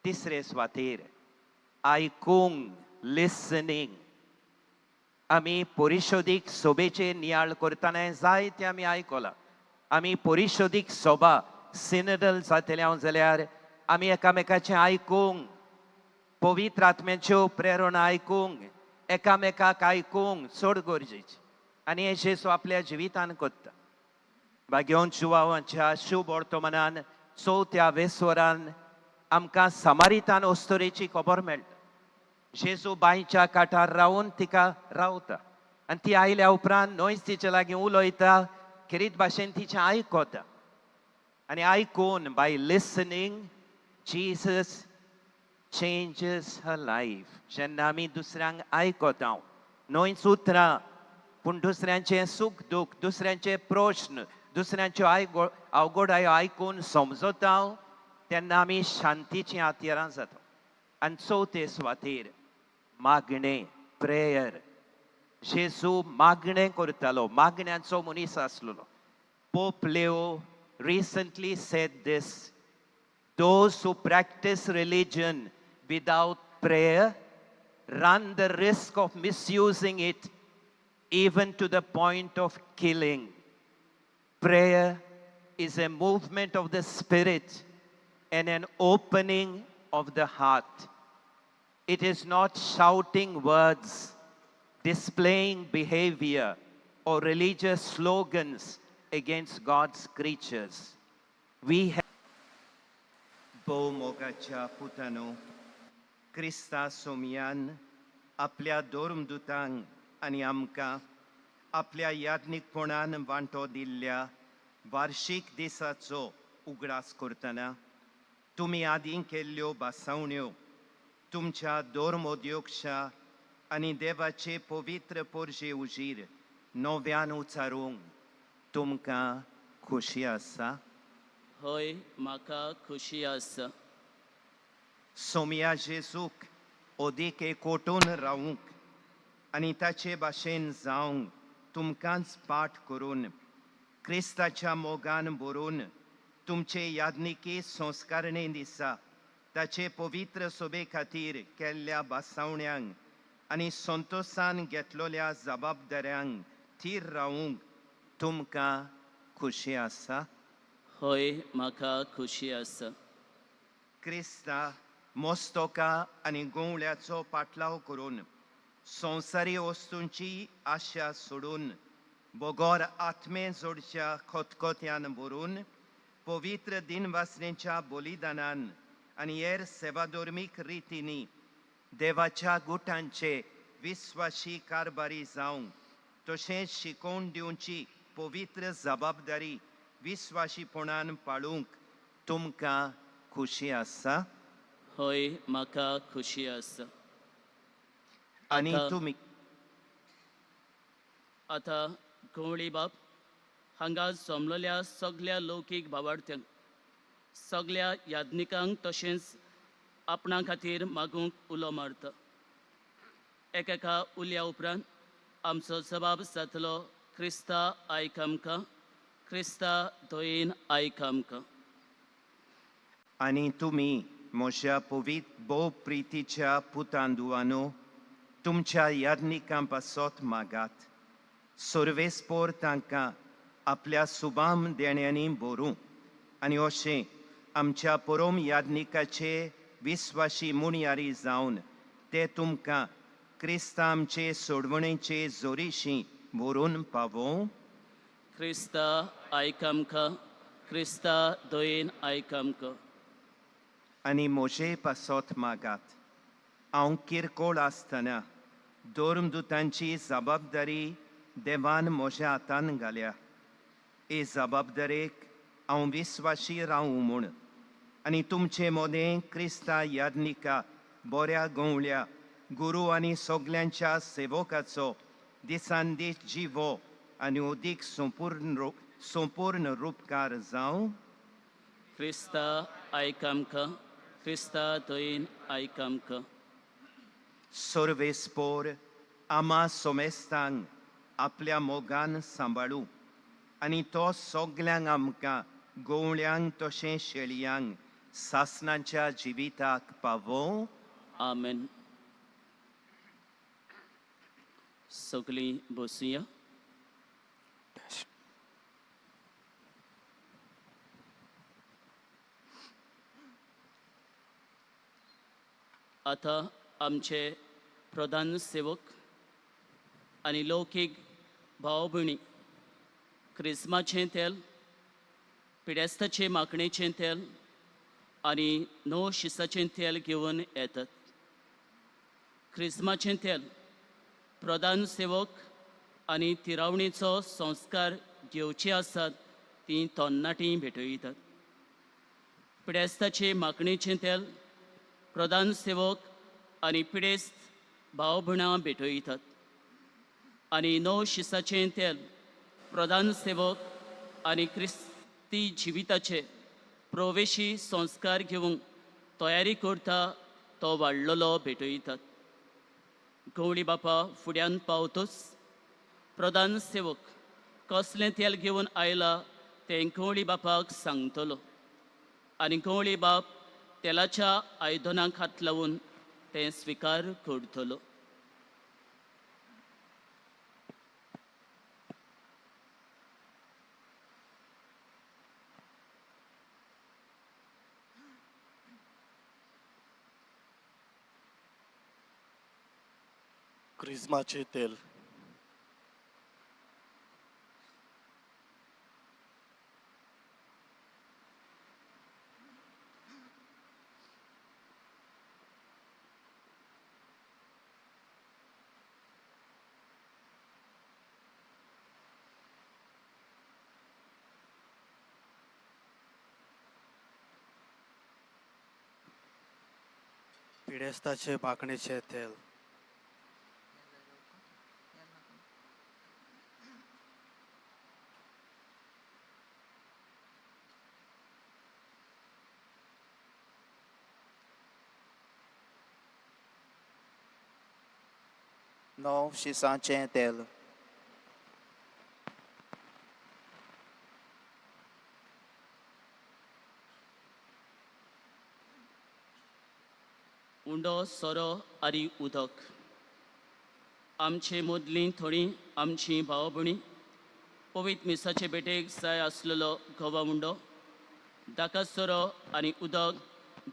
तिसरे सुवातेर आयकूंक, लिसनींग. आमी परिशोधीक सभेचे नियाळ करतना जायते आमी आयकलां. आमी परिशोधीक सभा सिनडल जातले जाल्यार आमी एकामेकाचें आयकूंक, पवित्र आत्म्याच्यो प्रेरणा आयकूंक, एकामेकाक आयकूंक चड गरजेची. आनी हे जेजू आपल्या जिवितान कोत्ता. भाग्योन जुवांच्या शुभ वर्तमानान 4थ्या वेसवरान आमकां समारितान ओस्तोरेची खबर मेळटा. जेजू बांयच्या कांठार रावन तिका रावता आनी ती आयल्या उपरांत न्हयच तिचे लागीं उलयता, खेरीत भाशेन तिचें आयकता. आनी आयकून बाय लिसनींग जीसस चेंजीस हर लायफ. जेन्ना आमी दुसऱ्यांक आयकता, न्हयच उतरां पूण दुसऱ्यांचें सूख दूख, दुसऱ्यांचे प्रश्न, दुसऱ्यांच्यो अवघडायो आयकून समजता, तेन्ना आमी शांतीचीं हातयारां जाता. आनी 4थे सुवातेर मागणें, प्रेयर. जेजू मागणें करतालो, मागण्यांचो मनीस आसलेलो. पोप लेओ recently said this: those who practice religion without prayer run the risk of misusing it, even to the point of killing. Prayer is a movement of the spirit and an opening of the heart. It is not shouting words, displaying behavior, or religious slogans against God's creatures. We have मोगाच्या पुतानो, क्रिस्ता सोमियान आपल्या दोर्मदूतांक आनी आमकां आपल्या याज्ञिकपणान वांटो दिल्ल्या वार्षिक दिसाचो उगडास करतना तुमी आदीं केल्ल्यो बासावण्यो तुमच्या दोर्मोद्योगशा आनी देवाचे पवित्र पोरजे उजीर नव्यान उचारूंक तुमकां खोशी आसा? हय, म्हाका खोशी आसा. सोमिया जेजूक ओदीक एकवटून रावूंक आनी ताचे भाशेन जावंक तुमकांच पाठ करून क्रिस्ताच्या मोगान बरोवन तुमचे याज्ञिकी संस्कारणे दिसा ताचे पवित्र सोबे खातीर केल्ल्या बासावण्यांक आनी संतोशान घेतलेल्या जबाबदाऱ्यांक थीर रावूंक तुमकां खोशी आसा? हय, म्हाका खोशी आसा. क्रिस्ता मोस्तोका आनी गोवळ्याचो पाटलाव करून संवसारी वस्तूंची आशा सोडून बोगोर आत्मे जोडच्या खतखत्यान भरून पवित्र दिनवासनेच्या बलिदानान आनी हेर सेवाधर्मीक रितींनी देवाच्या गुटांचे विस्वाशी कारबारी जावंक तशेंच शिकोवन दिवची पवित्र जबाबदारी विस्वाशीपणान पाळूंक तुमकां खोशी आसा? हय, म्हाका खोशी आसा. आनी तुमी आतां गवळी बाब हांगा जमलेल्या सगळ्या लौकीक भावार्थ्यांक, सगळ्या याज्ञिकांक तशेंच आपणा खातीर मागूंक उलो मारता. एकेका उलया उपरांत आमचो जबाब जातलो, क्रिस्ता आयक आमकां, क्रिस्ता दोयेन आयक आमकां. आनी तुमी म्हज्या भोव प्रितीच्या पुतांदुआनो तुमच्या याज्ञिकां पासत मागात. सर्वेस्पोर तांकां आपल्या सुबाम देण्यांनी भरूं आनी अशें आमच्या परम याज्ञिकाचे विस्वाशी मुणयारी जावन ते तुमकां क्रिस्ता आमचे सोडवणेचे जोरीशी व्हरून पावों. क्रिस्ता आयक आमकां, क्रिस्ता दोयेन आयक आमकां. आनी म्हजे पासत मागात. हांव किरकोळ आसतना दोर्मदूतांची जबाबदारी देवान म्हज्या हातान घाल्या. हे जबाबदारेक हांव विस्वाशी रावूं म्हूण आनी तुमचे मोदें क्रिस्ता याज्ञिका बऱ्या गवळ्या गुरू आनी सगल्यांच्या सेवकाचो दिसान दीस जिवो आनी उदीक संपूर्ण रूपकार जावं. क्रिस्ता आयक आमकां, क्रिस्ता दयेन आयक आमकां. सर्वेस्पोर आमा सोमेस्तांक आपल्या मोगान सांबाळूं आनी तो सगल्यांक आमकां गवळ्यांक तशें शेळयांक सासणाच्या जिविताक पावो. आमेन. सगलीं बसुया. आतां आमचे प्रधान सेवक आनी लौकीक भाव भयणी क्रिस्माचें तेल, पिडेस्ताचे माखणेचें तेल आनी णव शिसाचें तेल घेवन येतात. क्रिस्माचें तेल प्रधान सेवक आनी तिरावणेचो संस्कार घेवचे आसात तीं तरणाटीं भेटयतात. पिडेस्ताचे माखणेचें तेल प्रधान सेवक आनी पिडेस्त भाव भयणां भेटयतात. आनी णव शिसाचें तेल प्रधान सेवक आनी क्रिस्ती जिविताचे प्रवेशी संस्कार घेवंक तयारी करता तो वाडलोलो भेटयतात. गवळी बापा फुड्यान पावतच प्रधान सेवक कसलें तेल घेवन आयला तें गवळी बापाक सांगतलो आनी गवळी बाप तेलाच्या आयदनाक हात लावून तें स्विकार करतलो. क्रिस्माचे तेल. पिडेस्ताचे माखणेचे तेल. णव शिसाचें तेल. उंडो सोरो आनी उदक. आमचे मदलीं थोडीं आमचीं भाव भयणी पवित्र मिसाचे बेटेक जाय आसलेलो घोवा उंडो दाका सोरो आनी उदक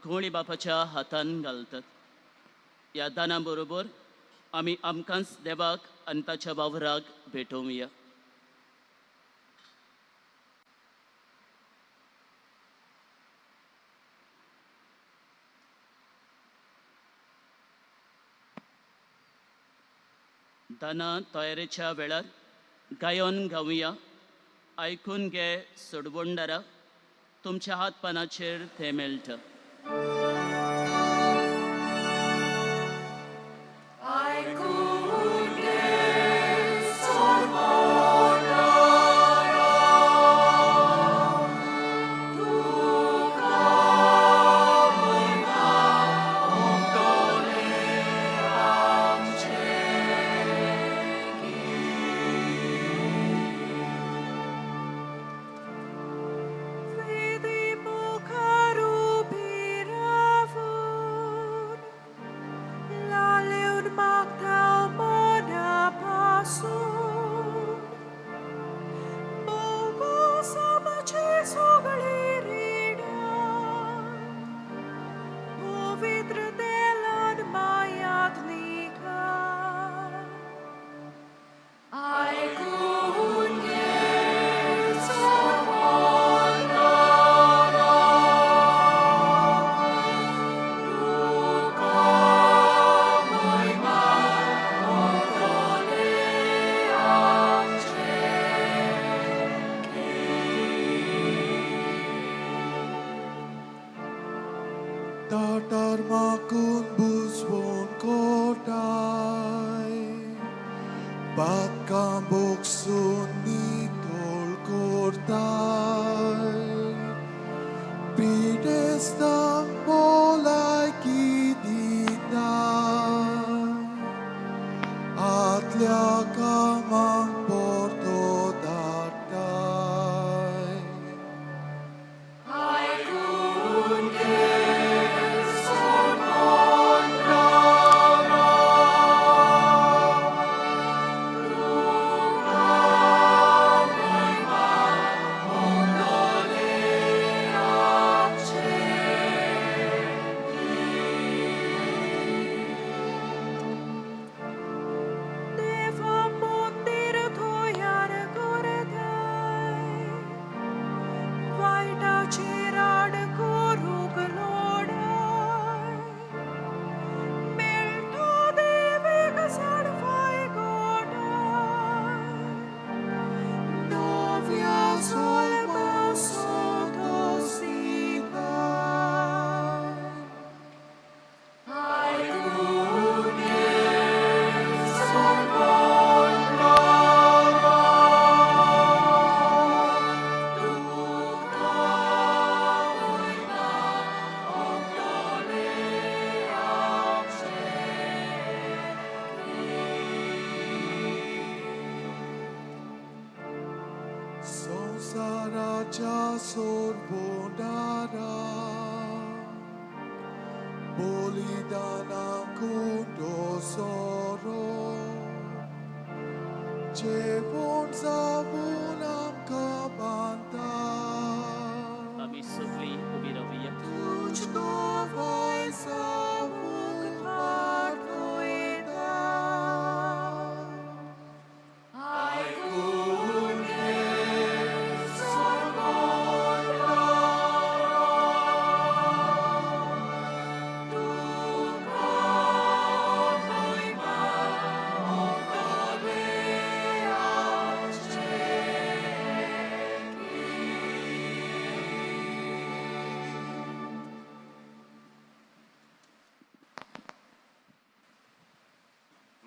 गवळी बापाच्या हातान घालतात. ह्या दाना बरोबर आमी आमकांच देवाक आनी ताच्या वावराक भेटोवया. दाना तयारेच्या वेळार गायोन गावया. आयकून घे सोडवणदारा, तुमच्या हात पानाचेर तें मेळटा. Vidi bucaru pira Oxuni tolkortai, pidesta polai kiditai, atlia kamang porto datai. Saraja sorbondara, bolidana kundo soro, jebon zabunam kabanta. आम्ही सगळी उभी राहूया. तुझको वैसा मुख पाठवता.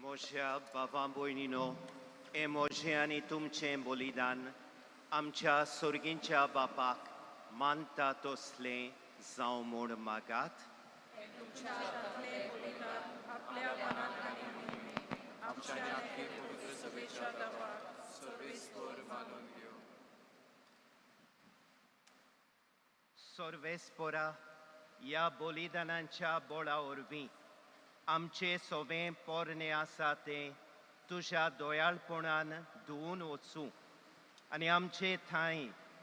मोठ्या बाबा भयणीनो, हे मोठे आनी तुमचें बलिदान आमच्या सुर्गींच्या बापाक मानता तसलें जावं म्हूण मागात. सर्वेस्परा ह्या बलिदानांच्या बोळा वरवीं आमचे सोबे पोरणे आसा तें तुज्या दोयाळपणान धुवन वचूं आनी आमचे थंय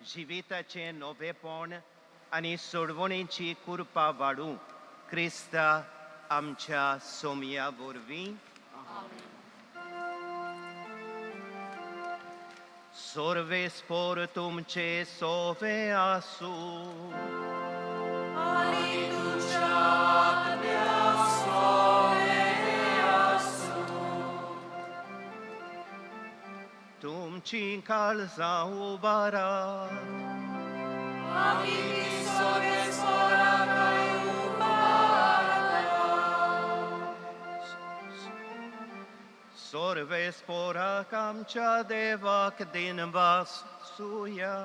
जिविताचें नवेपण आनी सोडवणेची कृपा वाडूं. क्रिस्ता आमच्या सोमया वरवीं. सर्वेस्पर तुमचे सोवे आसूं. तुमची काळजां उबारात. सर्वेस्पराक आमच्या देवाक दिनवास सुया.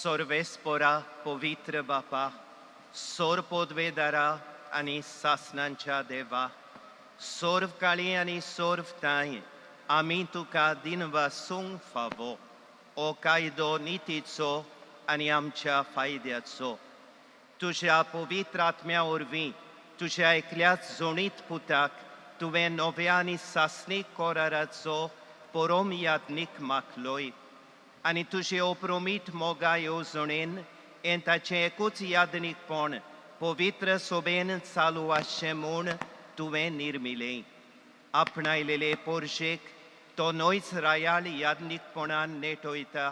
सर्वेस्परा पवित्र बापा, सोर पोदवेदारा आनी सासनांच्या देवा, सोर्व काळी आनी सोर्व ताय आमी तुका दिनवासूंक फावो. ओ कायदो नितीचो आनी आमच्या फायद्याचो. तुज्या पवित्र आत्म्या वरवीं तुज्या एकल्याच जोणीत पुताक तुवें नव्या आनी सासणीक कोराराचो परम याज्ञीक मागलोय आनी तुजे अप्रोमीत मोगा येवजणेन हें ताचें एकूच याज्ञीकपण पवित्र सोबेन चालू आसचें म्हूण तुवें निर्मिलें. आपणायलेले पोरशेक तो नोयच रायाळ याज्ञीकपणान नेटोयता,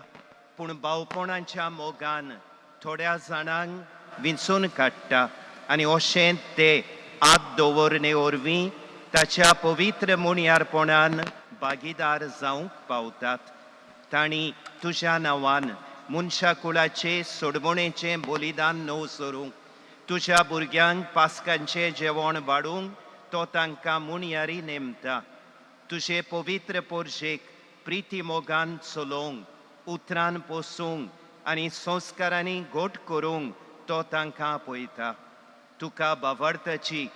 पूण भावपणाच्या मोगान थोड्या जाणांक विंचून काडटा आनी अशें ते आत दवरणे वरवीं ताच्या पवित्र मुणयारपणान भागीदार जावंक पावतात. तांणी तुज्या नांवान मनशा कुळाचे सोडवणेचें बलिदान न्हू सोरूंक तुज्या भुरग्यांक पास्कांचें जेवण वाडूंक तो तांकां मुणयारी नेमता तुजे पवित्र पोरशेक प्रिती मोगान चलोवंक उतरान पोसूंक आनी संस्कारांनी घोट करूंक तो तांकां आपयता तुका बावडताची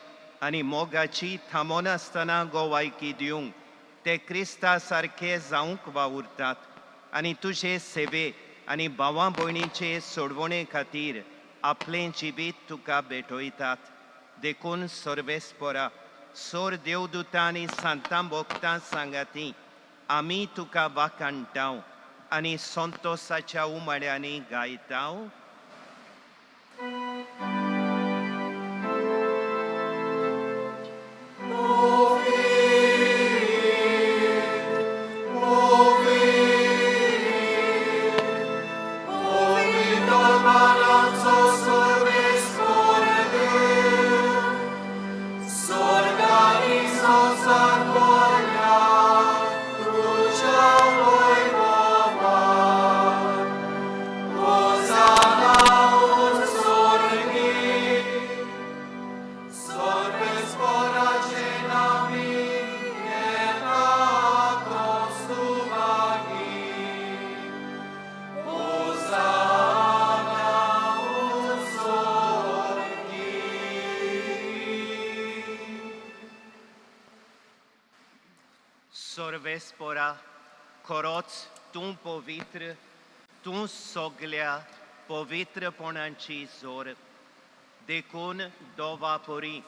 आनी मोगाची थांबोन आसतना गोवायकी दिवंक ते क्रिस्ता सारके जावंक वावुरतात आनी तुजे सेवे आनी भावां भयणीचे सोडवणे खातीर आपलें जिवीत तुका भेटयतात देखून सर्वेस्परा सोर देवदूतां आनी सांतां भोगतां सांगाती आमी तुका वाखाणटाव आनी संतोसाच्या उमाड्यांनी गायताव सर्वेस्परा खरोच तूं पवित्र तूं सगल्या पवित्रपणाची जोर देखून दोवा परी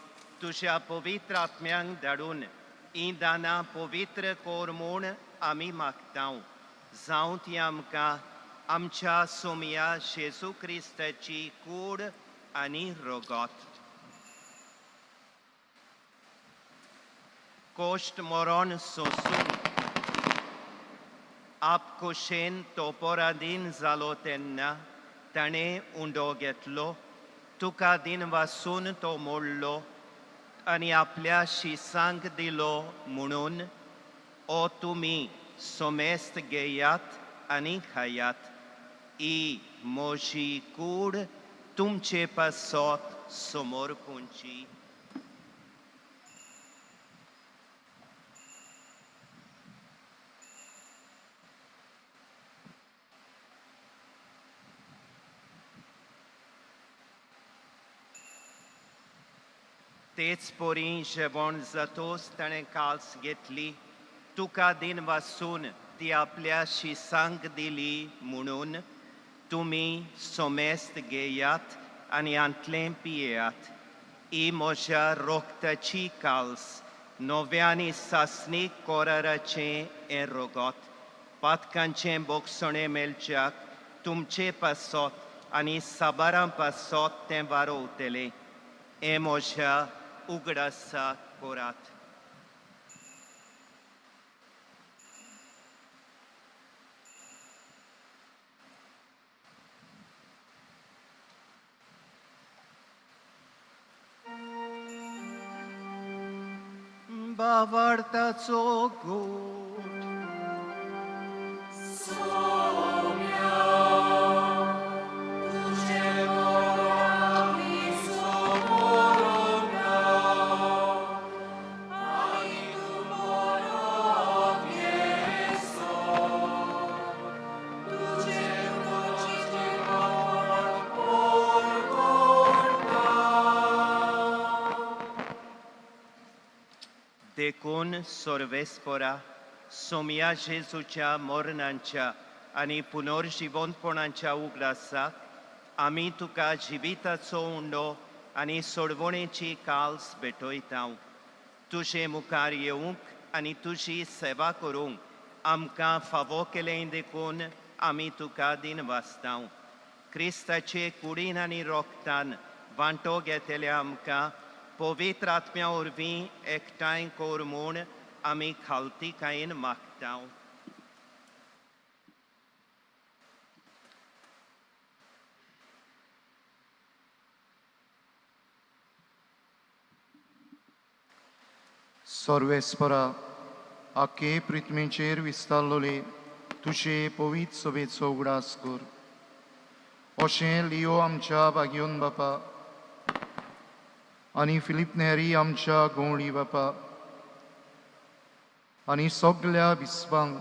तुज्या पवित्र आत्म्यांक धाडून ही दानां पवित्र कोर म्हूण आमी मागतांव जावं ती आमकां आमच्या सोमया जेजू क्रिस्ताची कूड आनी रोगोत कोश्ट मरण सोंसून आपकुशेन तोपोरादीन जालो तेन्ना ताणें उंडो घेतलो तुका दिन वासून तो मोडलो आनी आपल्या शिसांक दिलो म्हणून ओ तुमी सोमेस्त घेयात आनी खायात ही म्हजी कूड तुमचे पासत समोर पोंची तेच पोरी जेवण जातोच ताणें काल्स घेतली तुका दिन वासून ती आपल्या शिसांक दिली म्हणून तुमी सोमेस्त घेयात आनी आंतलें पियेयात ही म्हज्या रोगताची काल्स नव्या आनी सासणीक कोराराचें हें रोगोत पातकांचें बोगसणें मेलच्याक तुमचे पासत आनी साबारां पासत तें वारोवतलें हें म्हज्या उगडासा कोरात बावार्ताचो गोठ देखून सर्वेस्परा सोमया जेजूच्या मरणांच्या आनी पुनर्जिवंतपणाच्या उगडासाक आमी तुका जिविताचो उंडो आनी सोडवणेची काल्स भेटयतांव तुजे मुखार येवंक आनी तुजी सेवा करूंक आमकां फावो केलें देखून आमी तुका दिन वाचतांव क्रिस्ताचे कुडीन आनी रोगतान वांटो घेतल्या आमकां पवित्र आत्म्या वरवीं एकठांय कोर म्हूण आमी खालतीकायेन मागतांव सर्वेस्परा आखे पृथ्वीचेर विस्तारलोले तुजे पवित्र सभेचो उगडास कर अशें लिओ आमच्या बागयोन बापा आनी फिलीप नेरी आमच्या गवळी बापा आनी सगळ्या विस्वांक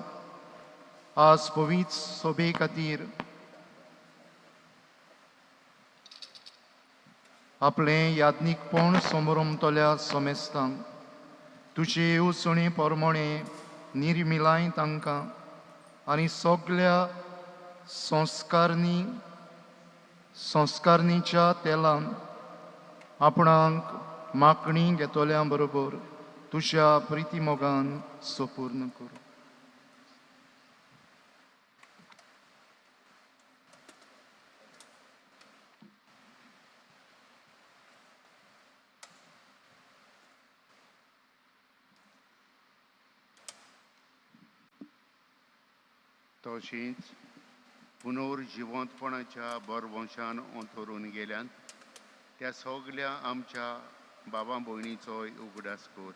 आज पवित्र सोबे खातीर आपलें याज्ञिकपण समोरमतल्या समेस्तांक तुजे येवजणे पोरमोणे निर्मिलाय तांकां आनी सगळ्या संस्कारणीच्या तेलान आपणाक मागणी घेतल्या बरोबर तुज्या प्रिती मोगान सोपूर्ण करूं. तशेंच पुनर्जिवंतपणाच्या बरवंशान अंतरून गेल्यान त्या सगळ्या आमच्या बाबा भयणीचोय उगडास कर.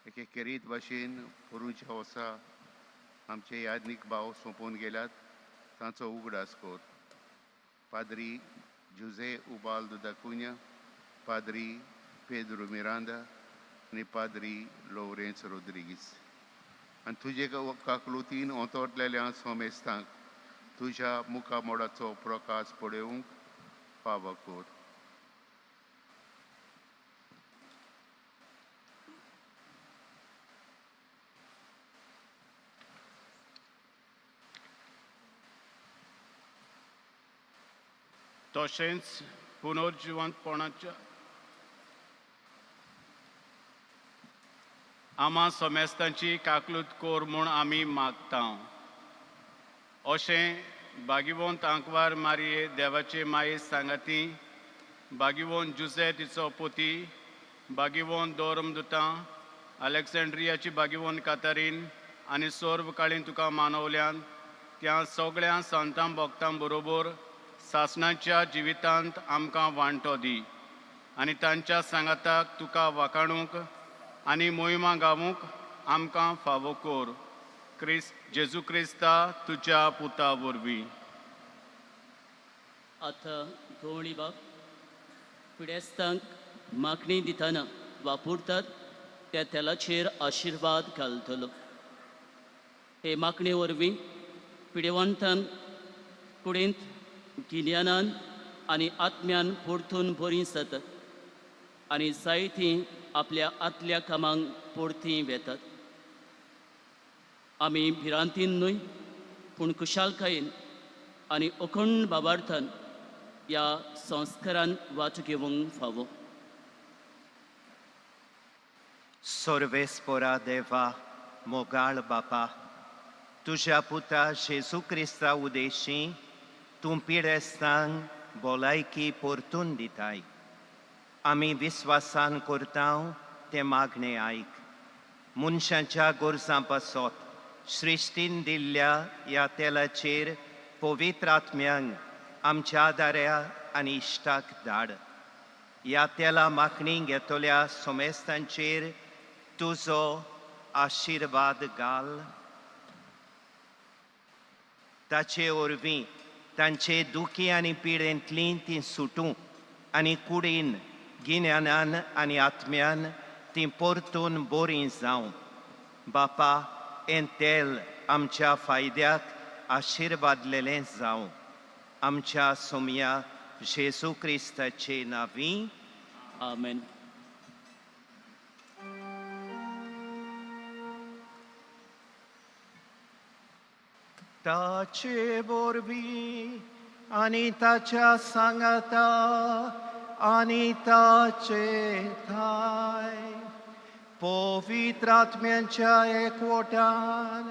एके केरीत भाशेन पोरूच्या वर्सा आमचे याज्ञिक भाव सोंपून गेल्यात तांचो उगडास कर. पाद्री जुझे उबाल्दो दा Cunha, पाद्री पेद्रो मिरांदा आनी पाद्री लॉरेन्स रोड्रिगीस. आनी तुजे काकलुतीन ओतोरलेल्या सोमेस्तांक तुज्या मुखामोडाचो प्रकाश पळोवंक फावो कर. तशेंच पुनर्जिवंतपणाच्या आमा सोमेस्तांची काकलूत कोर म्हूण आमी मागता. अशें बागिवोन आंकवार मारये देवाचे माये सांगाती, बागिवोन जुसे तिचो पोती, बागिवोन दोरमदुतां, अलेक्झांड्रियाची बागिवोन कातारीन आनी सोर्व काळीन तुका मानवल्यान त्या सगळ्या संतां भक्तां बरोबर सासणाच्या जिवितांत आमकां वांटो दी आनी तांच्या सांगाताक तुका वाखाणूंक आनी मोहिमा गावूंक आमकां फावो कर. जेजू क्रिस्ता तुज्या पुता वरवीं. आतां गवळी बाब पिडेस्तांक मागणी दितना वापरतात त्या तेलाचेर आशिर्वाद घालतलो. हे मागणे वरवीं पिडेवंतान कुडींत गिन्यानान आनी आत्म्यान परतून बरीं जातात आनी जायतीं आपल्या आदल्या कामांक परतीं वेतात. आमी भिरांतीन न्हय पूण कुशालकायेन आनी अखंड बाबार्थान ह्या संस्कारान वांटो घेवंक फावो. सर्वेस्परा देवा मोगाळ बापा, तुज्या पुता जेजू क्रिस्ता उद्देशीं तूं पिडेस्तांक भलायकी परतून दिताय. आमी विस्वासान करता ते मागणे आयक. मनशांच्या गोरजां पासत सृश्टीन दिल्ल्या ह्या तेलाचेर पवित्र आत्म्यांक आमच्या आदाऱ्या आनी इश्टाक धाड. ह्या तेला मागणी घेतल्या सोमेस्तांचेर तुजो आशिर्वाद घाल. ताचे वरवीं तांचे दुखी आनी पिडेंतलीं तीं सुटूं आनी कुडीन गिन्यानान आनी आत्म्यान तीं परतून बरीं जावं. बापा, हें तेल आमच्या फायद्याक आशिर्वादलेलें जावं. आमच्या सोम्या जेजू क्रिस्ताचे नांवीं. आमेन. ताचे वरवीं आनी ताच्या सांगाता आनी ताचे थाय पवित्र आत्म्यांच्या एकवटान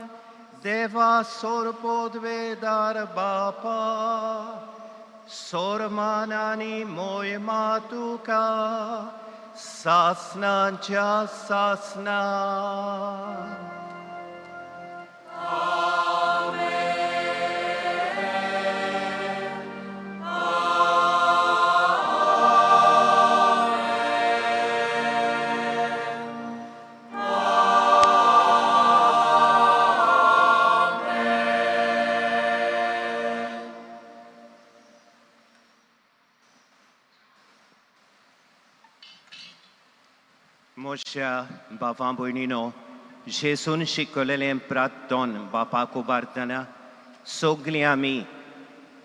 देवा सोरपोदवेदार बापा सोरमान आनी मोहिमा तुका सासनांच्या सासना. मोशा बाबा भयणीनो जेसून शिकवलेलें प्रार्थन बापाक उबारतना सगलीं आमी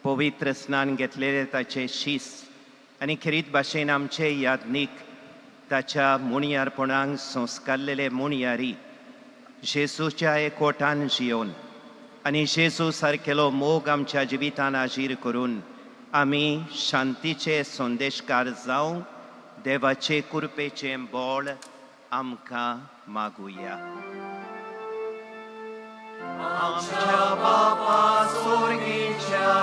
पवित्र स्नान घेतलेले ताचे शीस आनी खरीत भाशेन आमचे यादनीक ताच्या मुणयारपणांक संस्कारलेले मुणयारी जेसूच्या एकवटान जियोन आनी जेसू सारकेलो मोग आमच्या जिवितान आजीर करून आमी शांतीचे संदेशकार जावं देवाचे कृपेचें बोळ आमकां मागुया. आमच्या बापा सुर्गीच्या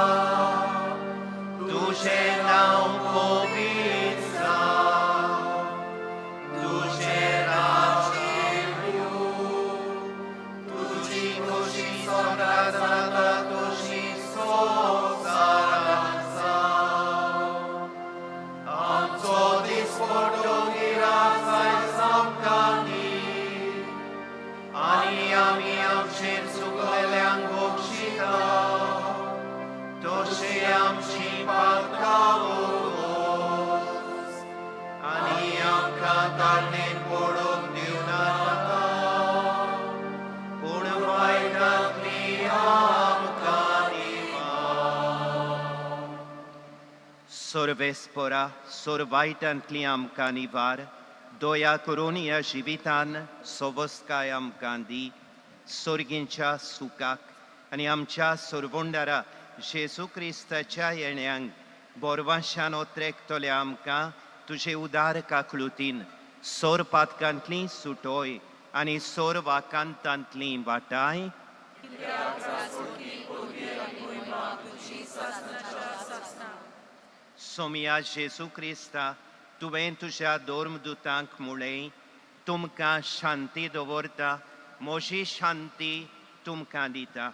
तुझें नांव पवित्र जावं, तुझें राज्य येवं, तुजी खोशी स्वर्गांत जाता तशी संवसारांत जावं. आमचो दिसपट्टो गिराक आयज आमकां दी आनी आमी आमचेर चुकलेल्यांक बक्षिता तशें आमची पातकां वगोस आनी आमकां तारणेन पडूंक दिवनाका पूण वायटांतली आमकां निवार. सर्वेस्परा वायटांतली आमकां निवार. दया करून ह्या जिवितान सोबस्काय आमकां दी. सर्गींच्या सुखाक आनी आमच्या सर्वोंडारा जेसू क्रिस्ताच्या येण्याक बोरवाशान ओत्रेकतले आमकां तुजे उदार काकळुतीन सोर पातकांतली सुटोय आनी सोर वाकांतांतली वाटाय. सोमिया जेसू क्रिस्ता तुवें तुज्या दोर्मदुतांक म्हळें तुमकां शांती दवरता, म्हजी शांती तुमकां दिता.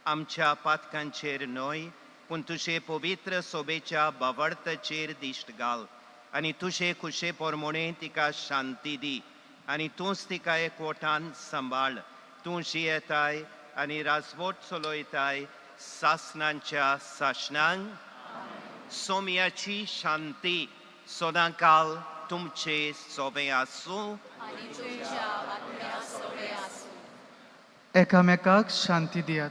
आमच्या पातकांचेर न्हय पूण तुजे पवित्र सोबेच्या बावडताचेर दिश्ट घाल आनी तुजे खुशे पोरमोणे तिका शांती दी आनी तूंच तिका एकवटान सांबाळ. तूं जियेताय आनी राजवट चलयताय सासणांच्या सासणांक. सोम्याची शांती सदांकाल तुमचे सोबे आसूं. एकामेकाक शांती दियात.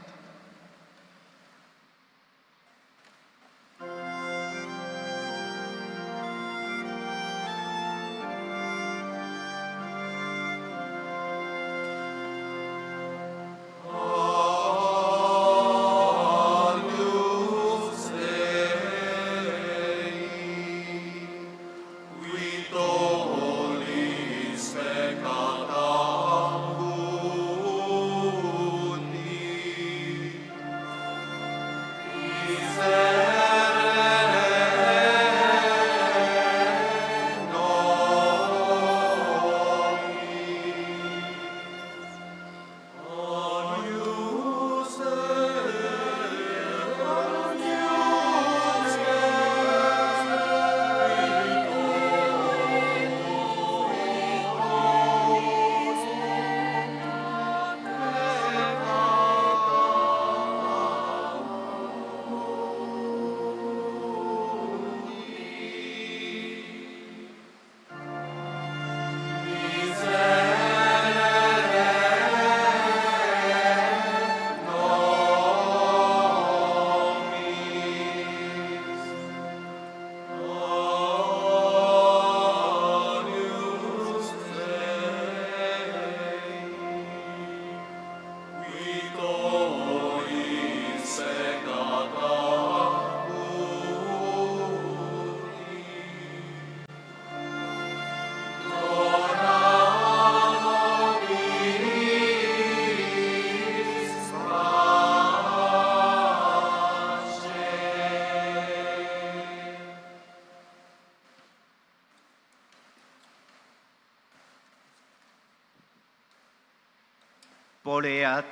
पळयात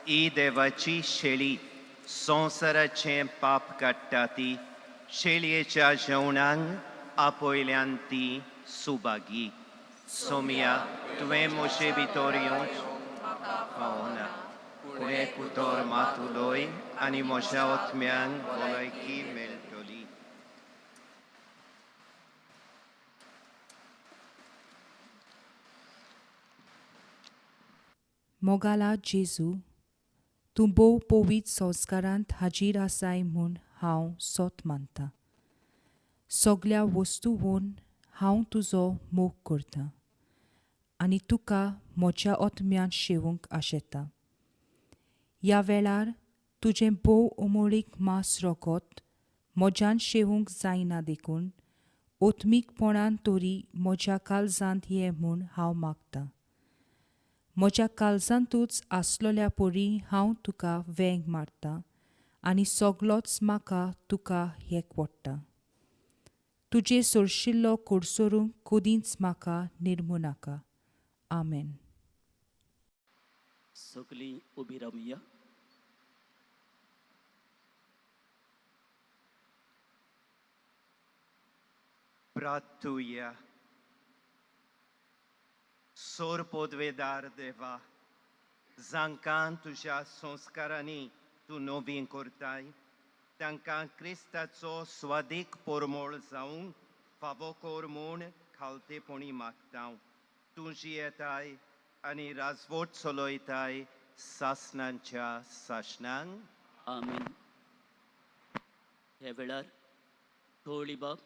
ही देवाची शेळी संवसाराचें पाप काडटा ती. शेळयेच्या जेवणांक आपयल्यान ती सुभागी. सोमिया तुवें म्हजे भितर येवंक पावना पूण एक उतर मात उलय आनी म्हज्या ओतम्यांक भलायकी मेळटली. मोगाला जेजू तूं भोव पवित्र संस्कारांत हाजीर आसाय म्हूण हांव सोत मानतां. सगळ्या वस्तूंवन हांव तुजो मोग करतां आनी तुका म्हज्या ओतम्यान शेवूंक आशेतां. ह्या वेळार तुजें भोव अमोळीक मांस रोगोत म्हज्यान शेवूंक जायना देखून ओतमीकपणान तरी म्हज्या काळजांत ये म्हूण हांव मागतां. म्हज्या काळजांतूच आसलोल्या परी हांव तुका वेंग मारतां आनी सगळोच म्हाका तुका एकवडटा. तुजे सोरशिल्लो कोडसोरूंक कदींच म्हाका निर्मू नाका. आमेन. सगळीं उबी रावया. प्रार्थुया. सोर पोदवेदार देवा, जांकां तुज्या संस्कारांनी तूं नवीन करताय, तांकां क्रिस्ताचो स्वादीक पोरमोळ जावंक फावो कोर म्हूण खालतेपणी मागतां. तूं जियेताय आनी राजवट चलयताय सासणांच्या सासणांक. आमीन. ह्या वेळार गवळी बाब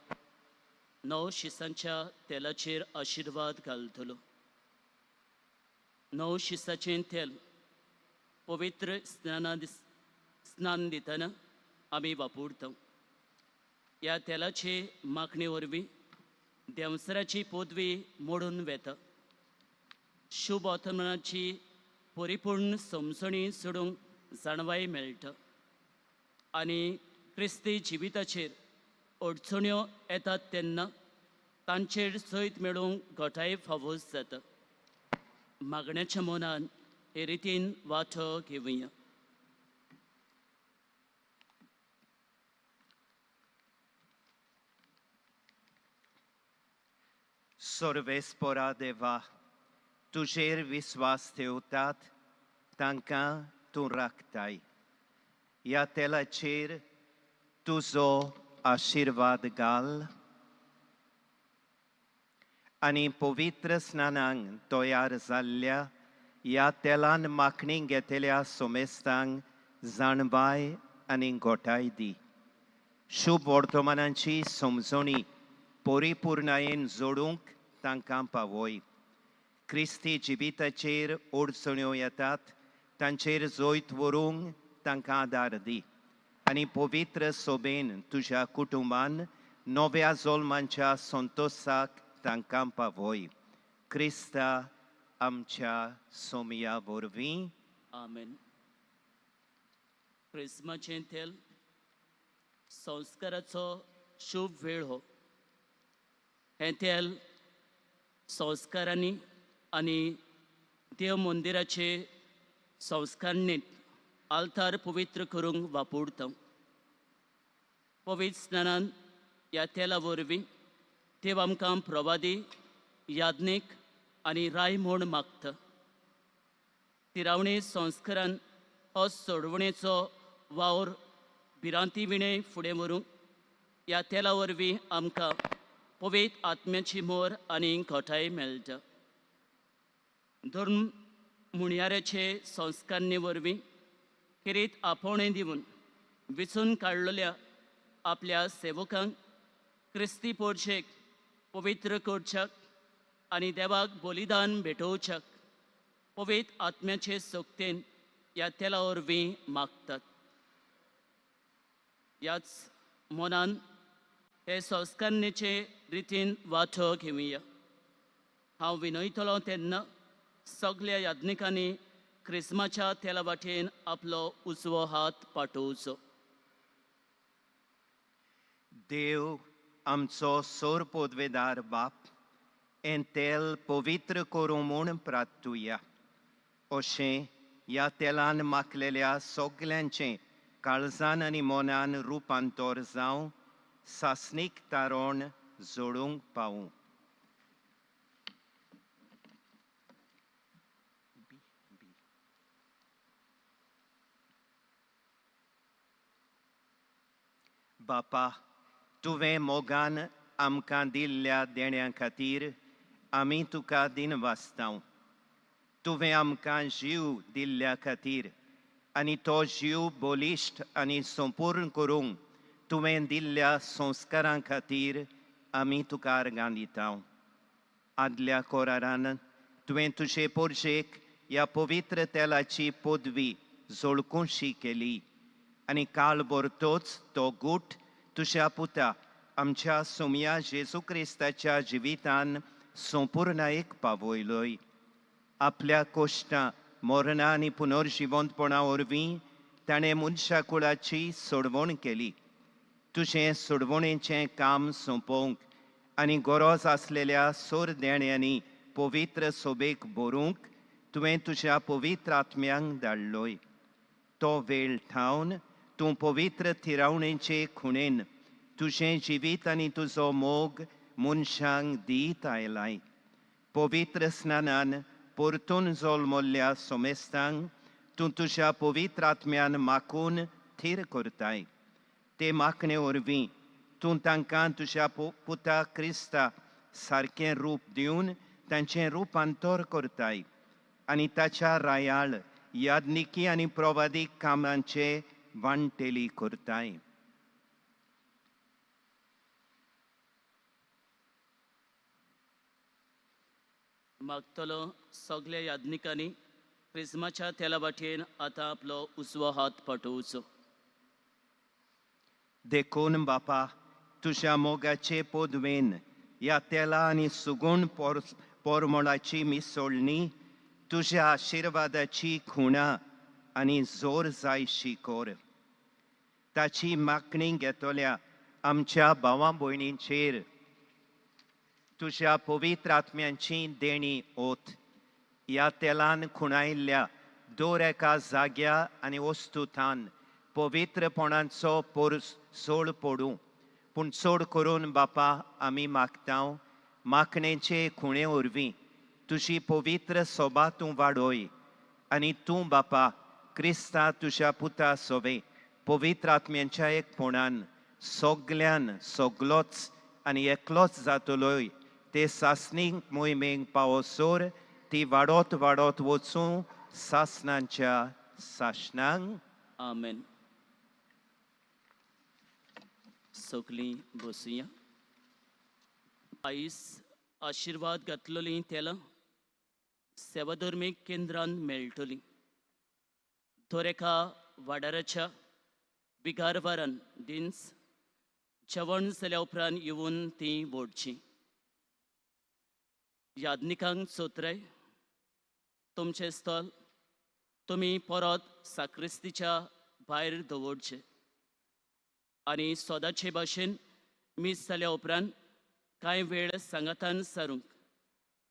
9 शिसांच्या तेलाचेर आशिर्वाद घालतलो. 9 शिसाचें तेल पवित्र स्नान दितना आमी वापरता. ह्या तेलाचे माखणे वरवीं देंवसराची पदवी मोडून वेता. शुभ आत्मनाची परिपूर्ण समजणी सोडूंक जाणवाय मेळटा आनी क्रिस्ती जिविताचेर अडचण्यो येतात तेन्ना तांचेर सयत मेळूंक घटाय फावो जाता. मागण्याच्या मनान हे रितीन वांटो घेवया. सर्वेस्परा देवा, तुजेर विस्वास ठेवतात तांकां तूं राखताय. ह्या तेलाचेर तुजो आशिर्वाद घाल आनी पवित्र स्नानांक तयार जाल्ल्या ह्या तेलान माखणी घेतल्या सोमेस्तांक जाणबाय आनी घोटाय दी. शुभ वर्तमानांची समजणी परिपूर्णायेन जोडूंक तांकां पावय. क्रिस्ती जिविताचेर अडचण्यो येतात तांचेर जैत व्हरूंक तांकां आदार दी आनी पवित्र सोबेन तुज्या कुटुंबान नव्या जल्मांच्या संतोशाक तांकां पावय. क्रिस्ता आमच्या सोमया वरवीं. आमेन. क्रिस्माचें तेल संस्काराचो शुभ वेळ हो. हें तेल संस्कारांनी आनी देव मंदिराचे संस्कारणीत आल्तार पवित्र करूंक वापरता. पवित्र स्नानान ह्या तेला वरवीं देव आमकां प्रवादी, याज्ञीक आनी राय म्हूण मागता. तिरावणी संस्कारान हो सोडवणेचो वावर भिरांती विणें फुडें व्हरूंक ह्या तेला वरवीं आमकां पवित्र आत्म्याची मोर आनी घोटाय मेळटा. धर्म मुणयाऱ्याचे संस्कारणे वरवीं खेरीत आपोवणें दिवन विचून काडलेल्या आपल्या सेवकांक क्रिस्ती पोरचेक पवित्र करच्याक आनी देवाक बलिदान भेटोवच्याक पवित्र आत्म्याचे सक्तेन ह्या तेला वरवीं मागतात. ह्याच मनान हे संस्कारणेचे रितीन वांटो घेवया. हांव विनयतलों तेन्ना सगळ्या याज्ञिकांनी क्रिस्माच्या तेला वाटेन आपलो उजवो हात पाठोवचो. देव आमचो सोर पोदवेदार बाप, हें तेल पवित्र करूं म्हूण प्रार्थुया. अशें ह्या तेलान माखलेल्या सगल्यांचें काळजान आनी मनान रुपांतर जावं सासणीक तारण जोडूंक पावूं. बापा, तुवें मोगान आमकां दिल्ल्या देण्या खातीर आमी तुका दिनवासतांव. तुवें आमकां जीव दिल्ल्या खातीर आनी तो जीव बलिश्ट आनी संपूर्ण करूंक तुवें दिल्ल्या संस्कारां खातीर आमी तुका आर्गां दिता. आदल्या कोरारान तुवें तुजे पोरशेक ह्या पवित्र तेलाची पदवी जोडकुशी केली आनी काल भरतोच तो गूट तुज्या पुता आमच्या सोमया जेजू क्रिस्ताच्या जिवितान संपूर्णायेक पावयलोय. आपल्या कोश्टां मरणां आनी पुनर्जिवंतपणा वरवीं ताणें मनशा कुळाची सोडवण केली. तुजें सोडवणेचें काम सोंपोवंक आनी गरज आसलेल्या सोर देण्यांनी पवित्र सोबेक भरूंक तुवें तुज्या पवित्र आत्म्यांक धाडलोय. तो वेळ ठावन तूं पवित्र थिरावणेचे खुणेन तुजें जिवीत आनी तुजो मोग मनशांक दीत आयलाय. पवित्र स्नानान परतून जल्मल्ल्या सोमेस्तांक तूं तुज्या पवित्र आत्म्यान माखून थीर करताय. ते माखणे वरवीं तूं तांकां तुज्या पुता क्रिस्ता सारकें रूप दिवन तांचें रुपांतर करताय आनी ताच्या रायाळ यादनिकी आनी प्रवादीक कामांचे वांटेली करताय. मागतलो सगल्या यादनिकांनी क्रिस्माच्या तेला वाटेन आतां आपलो उजवो हात पाठोवचो. देखून बापा तुज्या मोगाचे पदवेन ह्या तेला आनी सुगूण पोरमोळाची मिसळणी तुज्या आशिर्वादाची खुणां आनी जोर जायशी कोर. ताची मागणी घेतल्या आमच्या भावां भयणींचेर तुज्या पवित्र आत्म्यांची देणी ओत. ह्या तेलान खुणायल्ल्या दर एका जाग्या आनी वस्तुतान पवित्रपणाचो सोड पडूं. पूण चड करून बापा आमी मागता माखणेचे खुणे वरवीं तुजी पवित्र सोबा तूं वाडोय आनी तूं बापा क्रिस्ता तुज्या पुता सोबे पवित्र आत्म्यांच्या एकपणान सगल्यान सगलोच आनी एकलोच जातलोय. ते सासणीक मोहिमेक पावसोर ती वाडोत वाडोत वचूं सासणांच्या सासणांक. आमेन. सगलीं बसुया. आयज आशिर्वाद घातलेलीं तेलां सेवाधर्मीक केंद्रांत मेळटलीं. दर एका वाठाराच्या बिगारवारान दिन्स जेवण जाल्या उपरांत येवन तीं वडचीं. यादनिकांक सोत्राय तुमचें स्थळ तुमी परत साक्रिस्तीच्या भायर दवरचें आनी सोदाचे भाशेन मीस जाल्या उपरांत कांय वेळ सांगातान सारूंक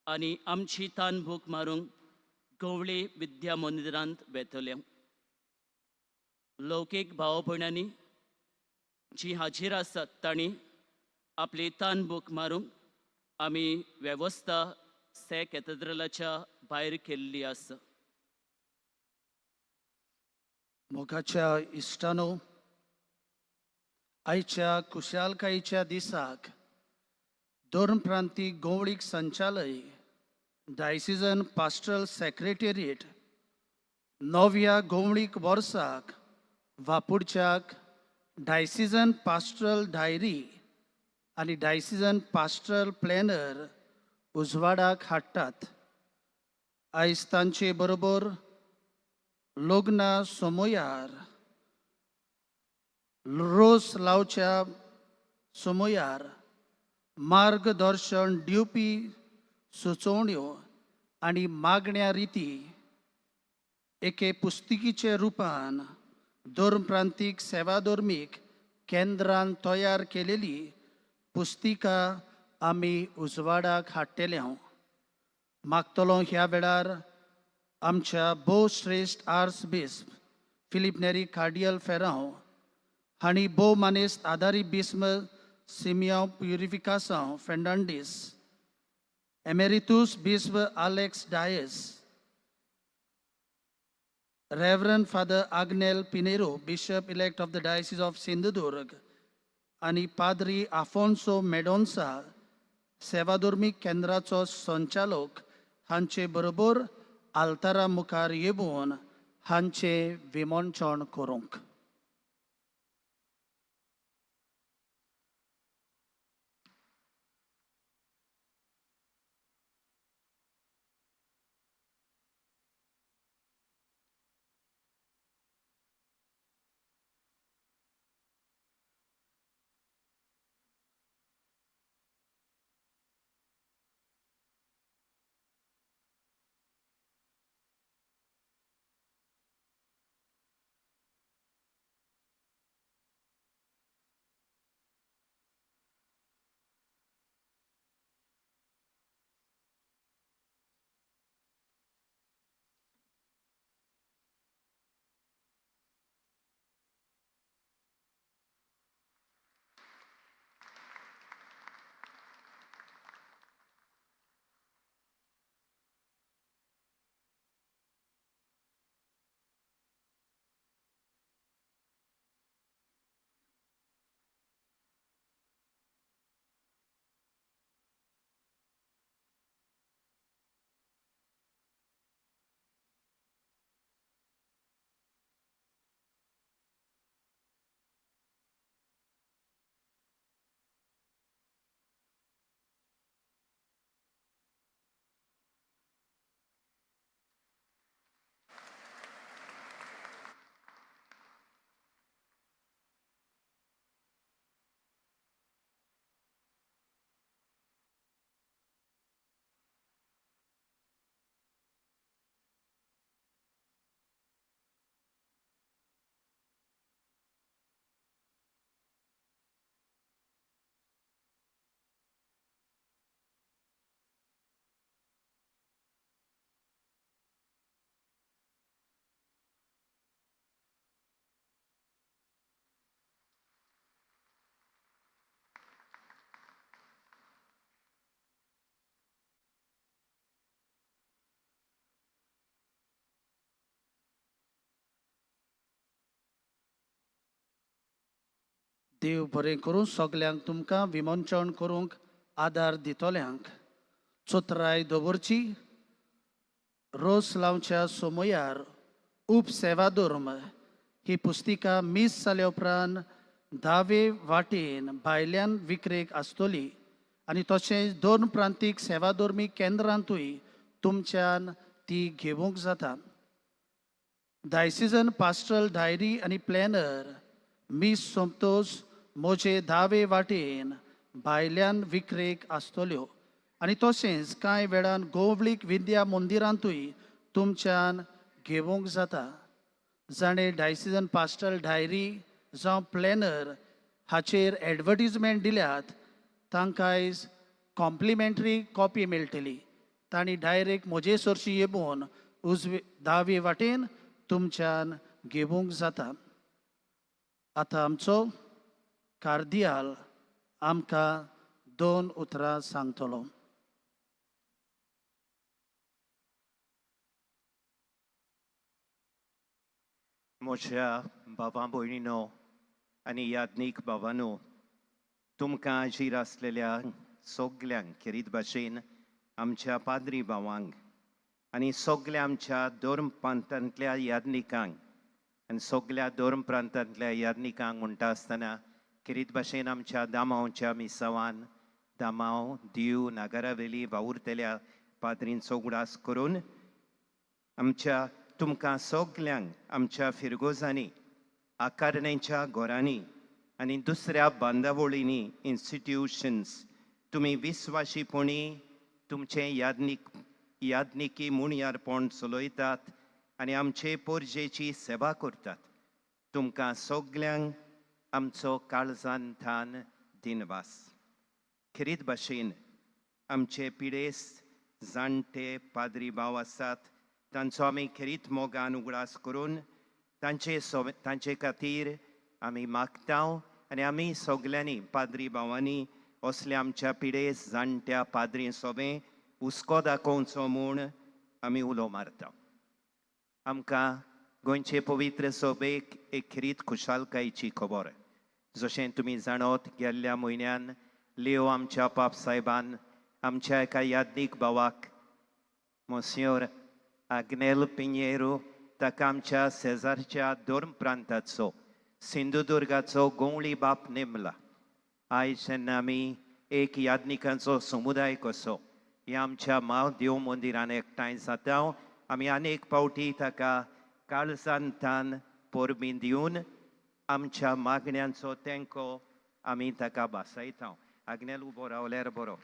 आनी आमची तान भूक मारूंक गवळी विद्या मंदिरांत वेतल्या. लौकीक भाव भयणांनी जी हाजीर आसात तांणी आपली तान भूक मारूंक आमी वेवस्था से कॅथेड्रलाच्या भायर केल्ली आसा. मोगाच्या इश्टानो, आयच्या कुशालकायेच्या दिसाक दोन प्रांतीक गवळीक संचालय डायसिजन पास्टरल सेक्रेटेरिएट नव्या गवळीक वर्साक वापुडच्याक डायसिजन पास्टरल डायरी आनी डायसिजन पास्टरल प्लॅनर उजवाडाक हाडटात. आयज तांचे बरोबर लग्ना समयार रोस लावच्या समयार मार्गदर्शन दिवपी सुचोवण्यो आनी मागण्या रिती एके पुस्तिकेचे रुपान दोन प्रांतीक सेवाधर्मीक केंद्रान तयार केलेली पुस्तिका आमी उजवाडाक हाडटल्या. मागतलो ह्या वेळार आमच्या भोव श्रेश्ठ आर्चबिस्प फिलीप नेरी कार्डियल फेरांव हांणी भोव मानेस्त आदारी बिस्म सिमियांव प्युरिफिकासांव फेर्नांडीस, एमेरिटूस बिस्प Alex Dias, reverend father Agnel Pinheiro, bishop elect of the diocese of Sindhudurg आनी पाद्री आफोन्सो मेडोन्सा, सेवाधर्मीक केंद्राचो संचालक हांचे बरोबर आल्तारा मुखार येवून हांचे विमोचन करूंक. देव बरें करूं सगल्यांक तुमकां विमोचन करूंक आदार दितोल्यांक चोत्राय दवरची. रोस लावच्या सोमयार उपसेवादोर्म ही पुस्तिका मीस जाल्या उपरांत 10वे वाटेन भायल्यान विक्रेक आसतली आनी तशेंच 2 प्रांतीक सेवाधर्मी केंद्रांतूय तुमच्यान ती घेवंक जाता. डायसिजन पास्टरल डायरी आनी प्लॅनर मीस सोंपतोच मोजे 10वे वाटेन भायल्यान विक्रेक आसतल्यो आनी तशेंच कांय वेळान गोवळीक विद्या मंदिरांतूय तुमच्यान घेवंक जाता. जाणें डायसिजन पास्टरल डायरी जावं प्लॅनर हाचेर एडवर्टिजमेंट दिल्यात तांकां आयज कॉम्प्लिमेंटरी कॉपी मेळटली. तांणी डायरेक्ट म्हजे सरशी येवून 10वे वाटेन तुमच्यान घेवंक जाता. आतां आमचो कार्दियाल आमकां 2 उतरां सांगतलो. म्हज्या भावां भयणीनो आनी याज्ञीक भावांनो, तुमकां आजीर आसलेल्या सगल्यांक खेरीत भाशेन आमच्या पाद्री भावांक आनी सगल्या आमच्या धर्म प्रांतांतल्या याज्ञिकांक आनी सगल्या धर्म प्रांतांतल्या याज्ञिकांक म्हणटा आसतना खेरीत भाशेन आमच्या दामांवच्या मिसावान दामांव दिव नागरावेली वावुरतल्या पाद्रींचो उगडास करून आमच्या तुमकां सगल्यांक आमच्या फिरगोजांनी आकारणेच्या घरांनी आनी दुसऱ्या बांदावळींनी इन्स्टिट्यूशन्स तुमी विस्वाशीपणी तुमचें याज्ञिकी मुणयारपण चलयतात आनी आमचे पोरजेची सेवा करतात. तुमकां सगल्यांक आमचो काळजांतान दिनवास. खेरीत भाशेन आमचे पिडेस्त जाणटे पाद्री भाव आसात तांचो आमी खेरीत मोगान उगडास करून तांचे खातीर आमी मागतांव आनी आमी सगल्यांनी पाद्री भावांनी असल्या आमच्या पिडेस्त जाणट्या पाद्री सोबे हुस्को दाखोवचो म्हूण आमी उलो मारता. आमकां गोंयचे पवित्र सोबेक एक खेरीत खुशालकायेची खबर. जशें तुमी जाणत गेल्ल्या म्हयन्यान लिओ आमच्या पाप सायबान आमच्या एका याज्ञीक भावाक मोसियोर आग्नेल पिंजेरो ताका आमच्या शेजारच्या दोन प्रांताचो सिंधुदुर्गाचो गोंवळी बाप नेमला. आयज जेन्ना आमी एक यादनिकांचो समुदाय कसो ह्या आमच्या मांव देव मंदिरान एकठांय जाता, आमी आनीक पावटी ताका काळजांतान पोरबी दिवन आमच्या मागण्यांचो तेंको आमी ताका भासयता. आग्नेल उबो रावल्यार बरो.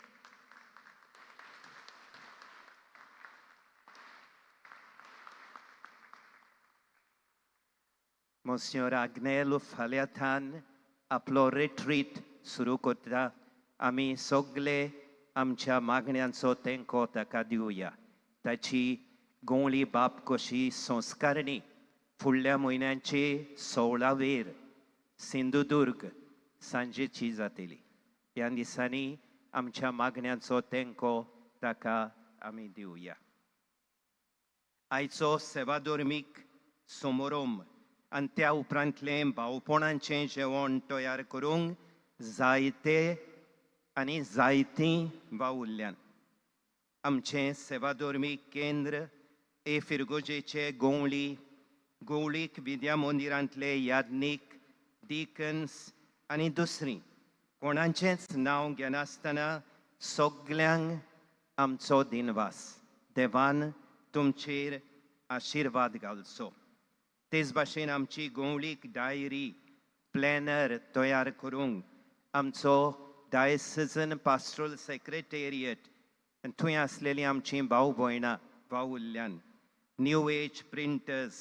Monsignor Agnello फाल्यांतान आपलो रिट्रीट सुरू करता. आमी सगळे आमच्या मागण्यांचो तेंको ताका दिवया. ताची गोंवळी बाप कशी संस्कारणी फुडल्या म्हयन्याचे 16 सिंधुदुर्ग सांजेची जातली. ह्या दिसांनी आमच्या मागण्यांचो तेंको ताका आमी दिवया. आयचो सेवाधर्मीक समारंभ आनी त्या उपरांतलें भावपणाचें जेवण तयार करूंक जायते आनी जायतीं वावुरल्यान. आमचें सेवाधर्मीक केंद्र फिरगोजेचे गोवळीक विद्या मंदिरांतले यादनीक डिकन्स आनी दुसरीं कोणाचेंच नांव घेनासतना सगल्यांक आमचो दिनवास. देवान तुमचेर आशिर्वाद घालचो. तेच भाशेन आमची गोंवळीक डायरी प्लॅनर तयार करूंक आमचो डायसिजन पास्टोरल सेक्रेटेरिएट थंय आसलेलीं आमचीं भाव भयणां वावुरल्यान न्यू एज प्रिंटर्स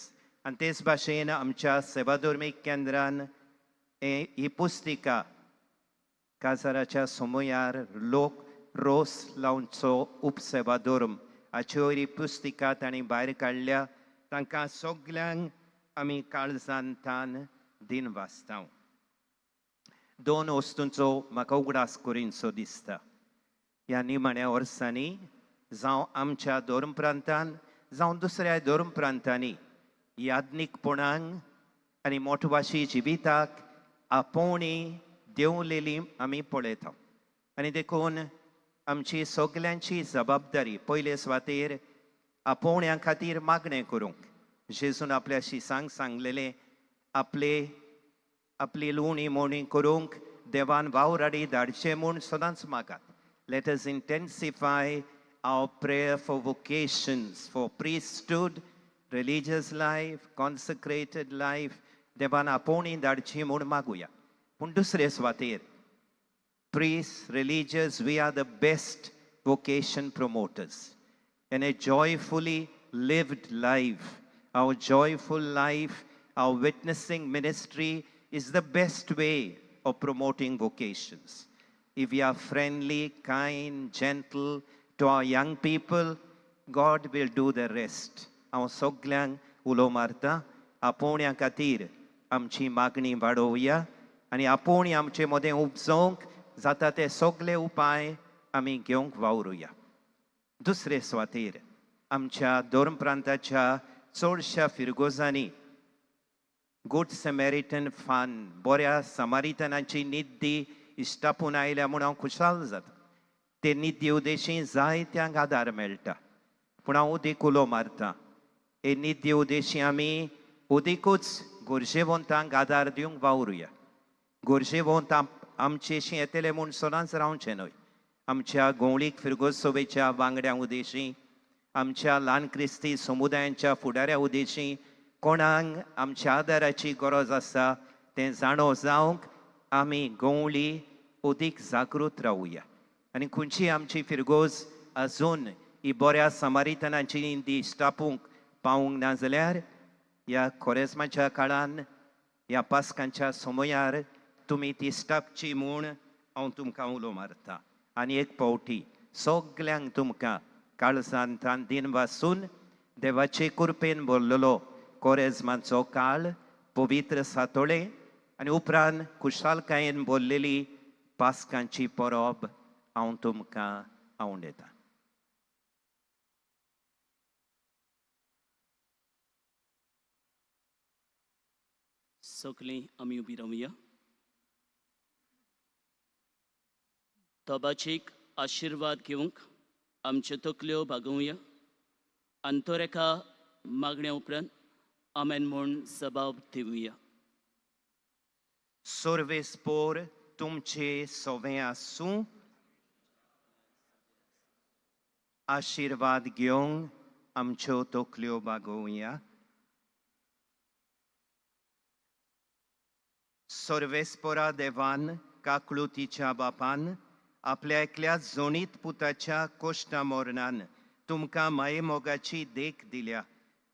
आनी तेच भाशेन आमच्या सेवाधर्मीक केंद्रान ही पुस्तिका काजाराच्या समयार लोक रोस लावचो उपसेवाधर्म हाचे वयर ही पुस्तिका तांणी भायर काडल्या. तांकां सगल्यांक आमी काळजांतान दिन वाचता. 2 वस्तूंचो म्हाका उगडास करीनसो दिसता. ह्या निमाण्या वर्सांनी जावं आमच्या धर्म प्रांतान जावं दुसऱ्या धर्म प्रांतांनी यादनीकपणांक आनी मोठभाशी जिविताक आपोवणी देंवलेली आमी पळयता. आनी देखून आमची सगल्यांची जबाबदारी पयले सुवातेर आपोवण्या खातीर मागणें करूंक. जेजून आपल्या शिसांक सांगलेलें आपली लुणी मोणी करूंक देवान वावराडी धाडचें म्हूण सदांच मागात. Let us intensify our prayer for vocations, for priesthood, religious life, consecrated life. देवान आपोवणी धाडची म्हूण मागुया. पूण दुसरे सुवातेर priests, religious, we are the best vocation promoters. In a joyfully lived life, our joyful life, our witnessing ministry is the best way of promoting vocations. If we are friendly, kind, gentle to our young people, God will do the rest. हांव सगल्यांक उलो मारता. आपोवण्या खातीर आमची मागणी वाडोवया आनी आपोवणी आमचे मदें उपजोवंक जाता ते सगळे उपाय आमी घेवंक वावरुया. दुसरे सुवातेर आमच्या धर्म प्रांताच्या चडशा फिरगोजांनी गूड सॅमेरिटन फंड बऱ्या समारितनाची निधी इश्टापून आयल्या म्हूण हांव खुशाल जाता. ते निधी उदेशी जायत्यांक आदार मेळटा. पूण हांव उदीक उलो मारता. हे निधी उदेशी आमी उदीकूच गोरजेवंतांक आदार दिवंक वावरुया. गोरजेवंत आमचेशी येतले म्हूण सदांच रावचें न्हय. आमच्या गोंवळीक फिरगोज सभेच्या वांगड्यां उदेशी, आमच्या ल्हान क्रिस्ती समुदायांच्या फुडाऱ्या उदेशी कोणाक आमच्या आदाराची गरज आसा तें जाणो जावंक आमी गोंवळी उदीक जागृत रावुया. आनी खंयची आमची फिरगोज अजून ही बऱ्या समारितनाची निधी इश्टापूंक पावूंक ना जाल्यार ह्या खोरेस्माच्या काळान ह्या पास्कांच्या समयार तुमी ती इश्टापची म्हूण हांव तुमकां उलो मारता. आनी एक पावटी सगल्यांक तुमकां काळजांतान दिन वाचून देवाचे कृपेन भरलेलो कोरेजमाचो काळ पवित्र सातोळे आनी उपरांत खुशालकायेन भरलेली पास्कांची परब हांव तुमकां आवडयतां. सगळीं आमी उबी रावया. तोबाचीक आशिर्वाद घेवंक आमच्यो तकल्यो बागोवया. अंतोरेखा मागण्या उपरांत आमेन म्हूण जबाब दिवया. सर्वेस्पोर तुमचे सोवे आसूं. आशिर्वाद घेवंक आमच्यो तकल्यो बागोवया. सर्वेस्पोरा देवान काकळुतीच्या बापान आपल्या एकल्या जोणीत पुताच्या कोश्टा मोरणान तुमकां माये मोगाची देख दिल्या.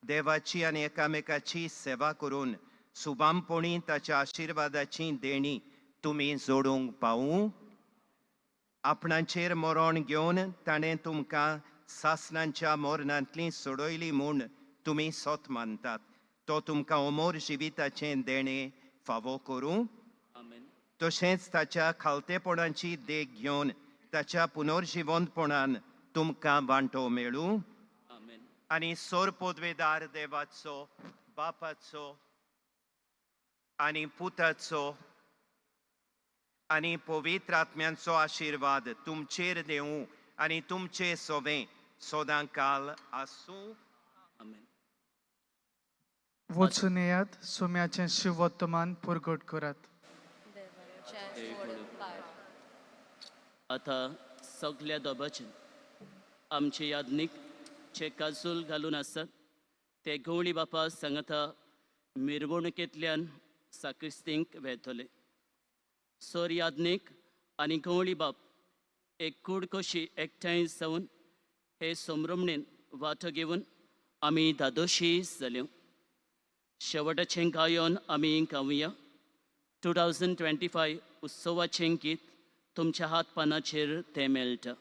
देवाची आनी एकामेकाची सेवा करून सुबामपणी ताच्या आशिर्वादाची देणी तुमी जोडूंक पावूं. आपणाचेर मरण घेवन ताणें तुमकां सासणांच्या मोरणांतली सोडयली म्हूण तुमी सोत मानतात. तो तुमकां अमोर जिविताचें देणें फावो करूं. तशेंच ताच्या खालतेपणाची देख घेवन ताच्या पुनर्जिवंतपणान तुमकां वांटो मेळूं. आनी सोर पोदवेदार देवाचो, बापाचो आनी पुताचो आनी पवित्र आत्म्यांचो आशिर्वाद तुमचेर देवूं आनी तुमचे सोबे सदांकाल आसूं. वचून येयात, सोम्याचें शुभ वर्तमान पुरगट करात. आतां सगल्या दोबाच्यान आमचे यादनीक जे काजूल घालून आसात ते गवळी बापा सांगता मिरवणुकेंतल्यान साक्रिस्तींक वेतले. सोर यादनीक आनी गवळी बाप एक कूड कशी एकठांय जावन हे संभ्रमणेन वांटो घेवन आमी दादोशी जाल्यो. शेवटाचें गायन आमी गावया. 2025 उत्सवाचें गीत तुमच्या हात पानाचेर तें मेळटा.